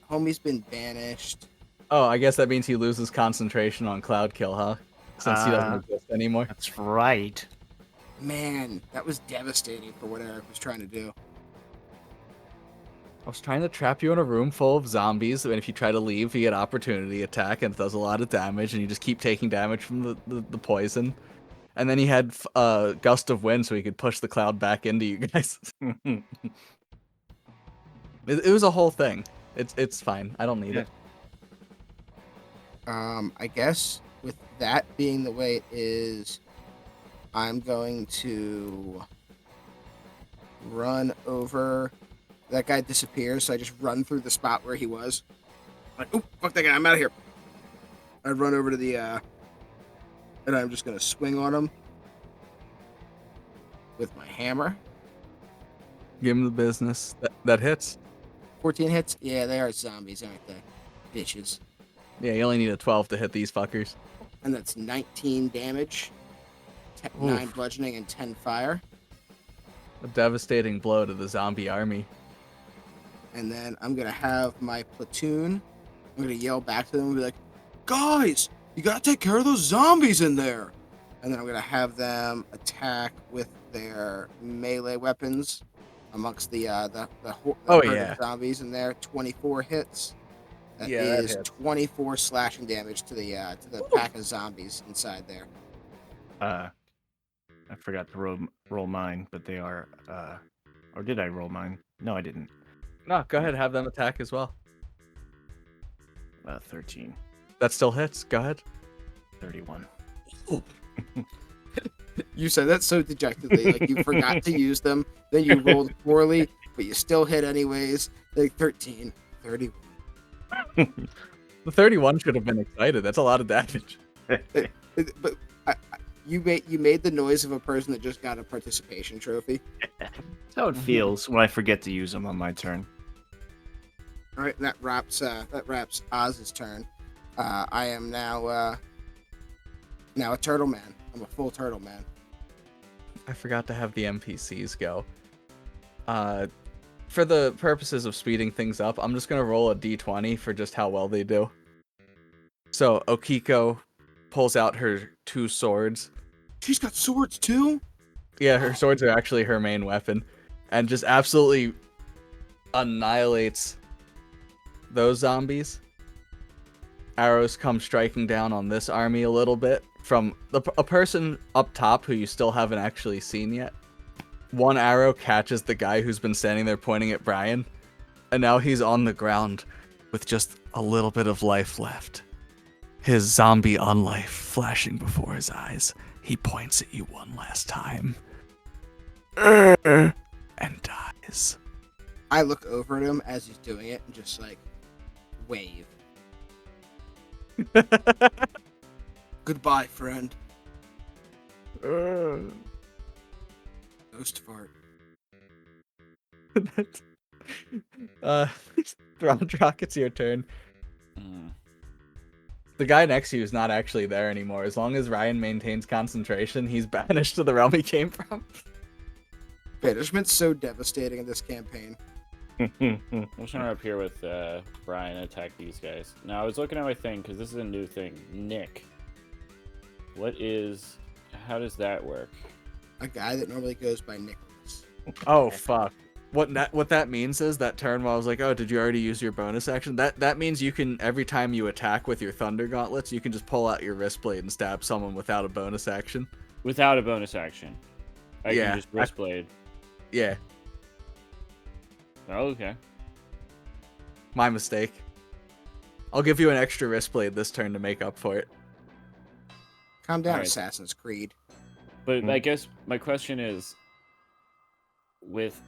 homie's been banished. Oh, I guess that means he loses concentration on Cloud Kill, huh? Since he doesn't exist anymore. That's right. Man, that was devastating for what Eric was trying to do. I was trying to trap you in a room full of zombies, and if you try to leave, you get opportunity attack, and it does a lot of damage, and you just keep taking damage from the poison. And then he had gust of wind, so he could push the cloud back into you guys. It was a whole thing. It's fine. I don't need it. I guess with that being the way it is, I'm going to run over. That guy disappears, so I just run through the spot where he was. Like, oh, fuck that guy, I'm out of here. I run over to the, and I'm just going to swing on him with my hammer. Give him the business. That hits. 14 hits? Yeah, they are zombies, aren't they? Bitches. Yeah, you only need a 12 to hit these fuckers. And that's 19 damage, 9 bludgeoning, and 10 fire. A devastating blow to the zombie army. And then I'm going to have my platoon. I'm going to yell back to them and be like, "Guys, you got to take care of those zombies in there." And then I'm going to have them attack with their melee weapons amongst the herd of zombies in there. 24 hits. That is 24 slashing damage to the pack of zombies inside there. I forgot to roll mine, but they are. Or did I roll mine? No, I didn't. No, go ahead. Have them attack as well. 13. That still hits. Go ahead. 31. You said that so dejectedly, like you forgot to use them, then you rolled poorly, but you still hit anyways. Like 13, 31. The 31 should have been excited. That's a lot of damage. But you made the noise of a person that just got a participation trophy. That's how it feels when I forget to use them on my turn. All right, that wraps Oz's turn. I am now a turtle man. I'm a full turtle man. I forgot to have the NPCs go. For the purposes of speeding things up, I'm just gonna roll a d20 for just how well they do. So Okiko pulls out her 2 swords. She's got swords too? Yeah, her swords are actually her main weapon, and just absolutely annihilates those zombies. Arrows come striking down on this army a little bit from a person up top who you still haven't actually seen yet. One arrow catches the guy who's been standing there pointing at Brian, and now he's on the ground with just a little bit of life left. His zombie unlife flashing before his eyes. He points at you one last time. And dies. I look over at him as he's doing it and just like wave. Goodbye, friend. Ghost fart. Rock, it's your turn. The guy next to you is not actually there anymore. As long as Ryan maintains concentration, he's banished to the realm he came from. Banishment's so devastating in this campaign. I'm just gonna up here with Brian and attack these guys. Now I was looking at my thing because this is a new thing. Nick. How does that work? A guy that normally goes by Nicholas. Oh fuck. what that means is that turn while I was like, oh, did you already use your bonus action? That means you can, every time you attack with your Thunder Gauntlets, you can just pull out your wrist blade and stab someone without a bonus action. Without a bonus action. I Yeah, can just wrist blade. Yeah, Oh, okay. my mistake. I'll give you an extra wrist blade this turn to make up for it. Calm down, Alright. Assassin's Creed. But I guess my question is, with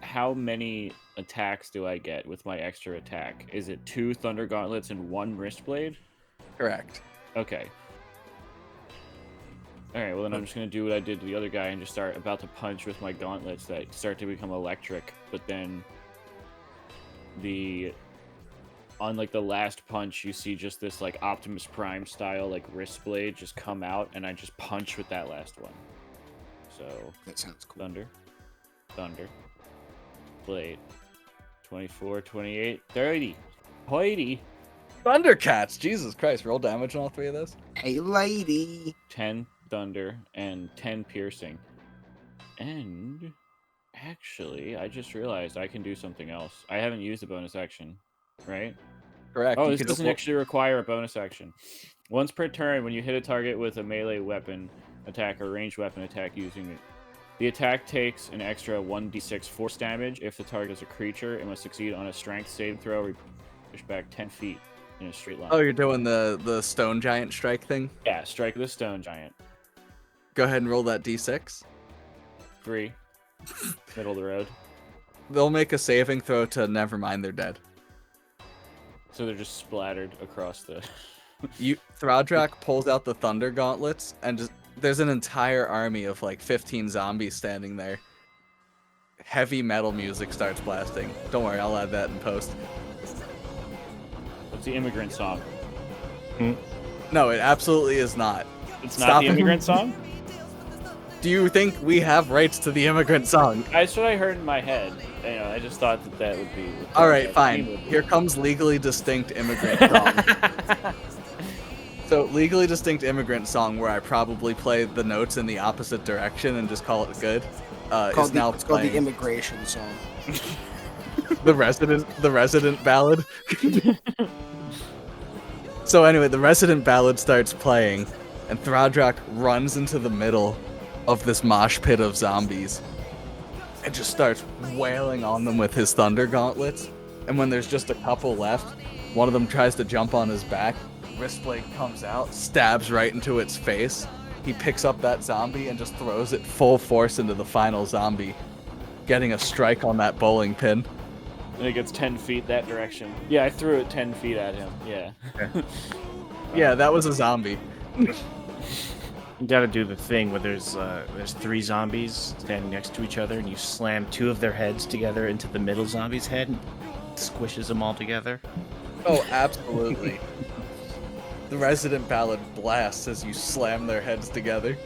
how many attacks do I get with my extra attack? Is it 2 Thunder Gauntlets and 1 wrist blade? Correct. Okay. Alright, well then I'm just going to do what I did to the other guy and just start about to punch with my gauntlets that start to become electric, but then on like the last punch you see just this like Optimus Prime style like wrist blade just come out, and I just punch with that last one. So That sounds cool. Thunder, blade, 24, 28, 30, 80, Thundercats! Jesus Christ, roll damage on all 3 of those? Hey, lady. 10 thunder, and 10 piercing. And actually, I just realized I can do something else. I haven't used a bonus action, right? Correct. Oh, you this can doesn't actually require a bonus action. Once per turn, when you hit a target with a melee weapon attack or ranged weapon attack using it, the attack takes an extra 1d6 force damage. If the target is a creature, it must succeed on a strength save throw or push back 10 feet in a straight line. Oh, you're doing the stone giant strike thing? Yeah, strike the stone giant. Go ahead and roll that d6. 3. Middle of the road. They'll make a saving throw to never mind they're dead. So they're just splattered across the... Thraudrak pulls out the Thunder Gauntlets, and just there's an entire army of like 15 zombies standing there. Heavy metal music starts blasting. Don't worry, I'll add that in post. What's the immigrant song? No, it absolutely is not. It's Stop not the it. immigrant song? Do you think we have rights to the immigrant song? That's what I heard in my head. You know, I just thought that would be... All right, that fine. theme would be. Here comes Legally Distinct Immigrant Song. So, Legally Distinct Immigrant Song, where I probably play the notes in the opposite direction and just call it good, is now It's called the playing immigration song. the resident ballad. So anyway, the resident ballad starts playing, and Thraudrak runs into the middle of this mosh pit of zombies and just starts wailing on them with his Thunder Gauntlets. And when there's just a couple left, one of them tries to jump on his back. Wristblade comes out, stabs right into its face. He picks up that zombie and just throws it full force into the final zombie, getting a strike on that bowling pin. And it gets 10 feet that direction. Yeah, I threw it 10 feet at him. Yeah. Yeah, that was a zombie. You gotta do the thing where there's 3 zombies standing next to each other, and you slam 2 of their heads together into the middle zombie's head, and squishes them all together. Oh, absolutely. The resident ballad blasts as you slam their heads together.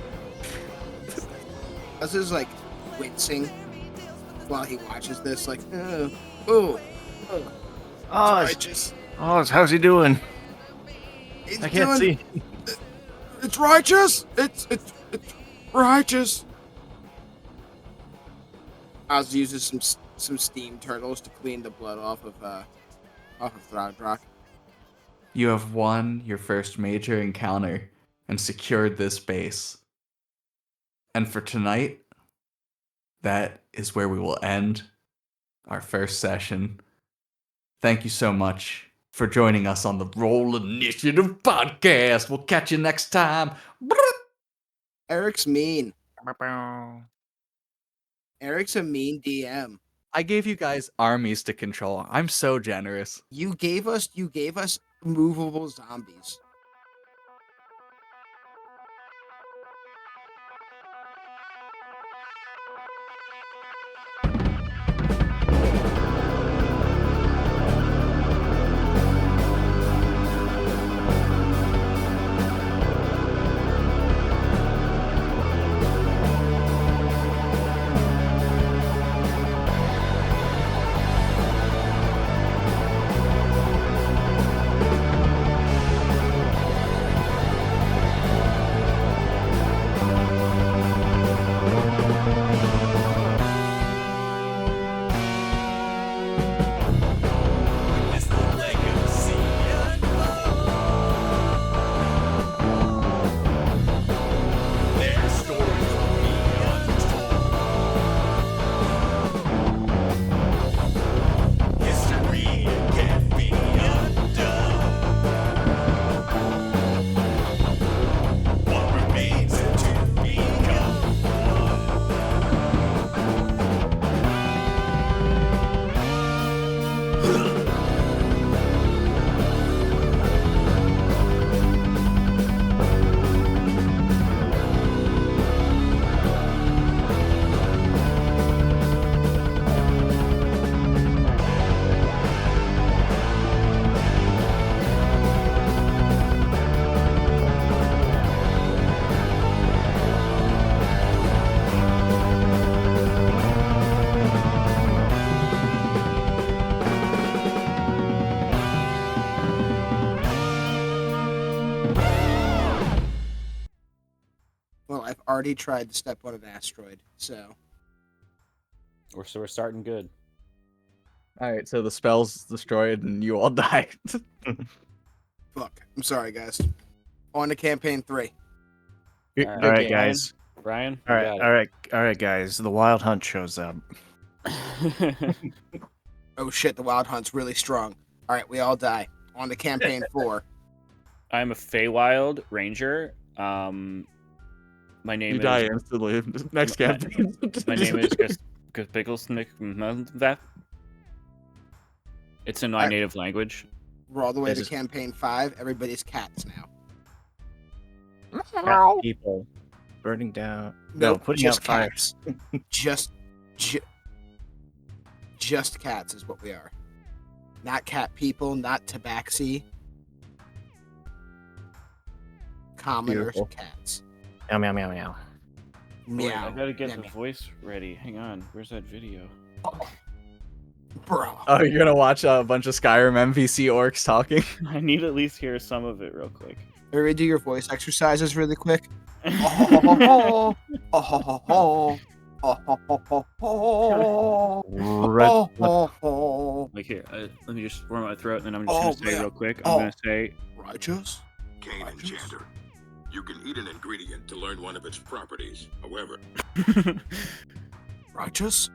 This is like wincing while he watches this, like, oh, righteous. How's he doing? He's I can't doing- see. It's righteous. It's righteous. Oz uses some steam turtles to clean the blood off of Thraudrak. You have won your first major encounter and secured this base. And for tonight, that is where we will end our first session. Thank you so much for joining us on the Roll Initiative podcast. We'll catch you next time. Eric's mean. Eric's a mean DM. I gave you guys armies to control. I'm so generous. You gave us movable zombies. I've already tried to step on an asteroid, so We're starting good. All right, so the spell's destroyed and you all die. fuck. I'm sorry, guys. On to campaign 3. Good All right, game. guys. Brian, All right, guys. The Wild Hunt shows up. Oh shit, the Wild Hunt's really strong. All right, we all die. On to campaign 4. I'm a Feywild Ranger. My name You is die instantly. Next My- campaign. my name is Picklesnick. That. It's in my Alright. native language. We're all the way This to is- campaign 5. Everybody's cats now. Cat people burning down. Nope, putting just out fires. cats. just cats is what we are. Not cat people, not tabaxi. Commoners, Beautiful. cats. Meow, meow, meow, meow. Wait, Meow. I gotta get meow, the meow. voice ready. Hang on. Where's that video? Bro. Oh, you're gonna watch a bunch of Skyrim NPC orcs talking? I need to at least hear some of it real quick. Everybody do your voice exercises really quick. Oh, ho, ho, ho, ho. Oh, ho, ho, ho, ho. Red- Oh, ho, ho. Like here, let me just warm my throat, and then I'm just Oh, gonna say man. real quick. Oh. I'm gonna say, Righteous? Cane enchanter. You can eat an ingredient to learn one of its properties. However, Righteous?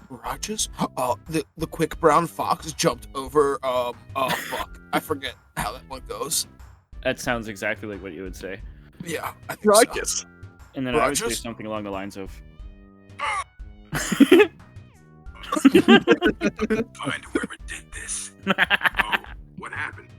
Righteous? The quick brown fox jumped over, fuck. I forget how that one goes. that sounds exactly like what you would say. Yeah, I think so. Righteous. And then I would say Rogers? something along the lines of, find whoever did this. Oh, what happened?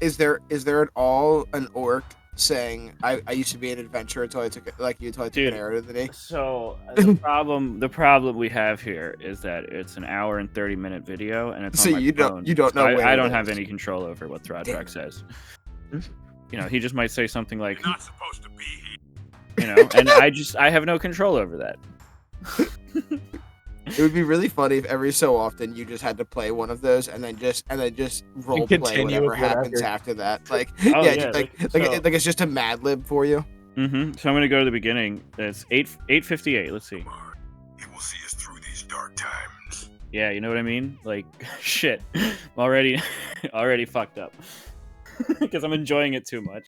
Is there at all an orc saying, I used to be an adventurer until I took Dude. an arrow to the knee? So the problem we have here is that it's an hour and 30-minute video, and it's So on my you phone. don't know when I it don't have is. any control over what Damn. Throdrak says. You know, he just might say something like, You're not supposed to be here. you know, and I have no control over that. It would be really funny if every so often you just had to play one of those and then just role play continue whatever with happens whatever. after that. Like Oh, yeah, yeah, just like so- it's just a Mad Lib for you. So I'm gonna go to the beginning. It's 8:58. Let's see. Tomorrow, he will see us through these dark times. Yeah, you know what I mean? Like, shit, I'm already fucked up because I'm enjoying it too much.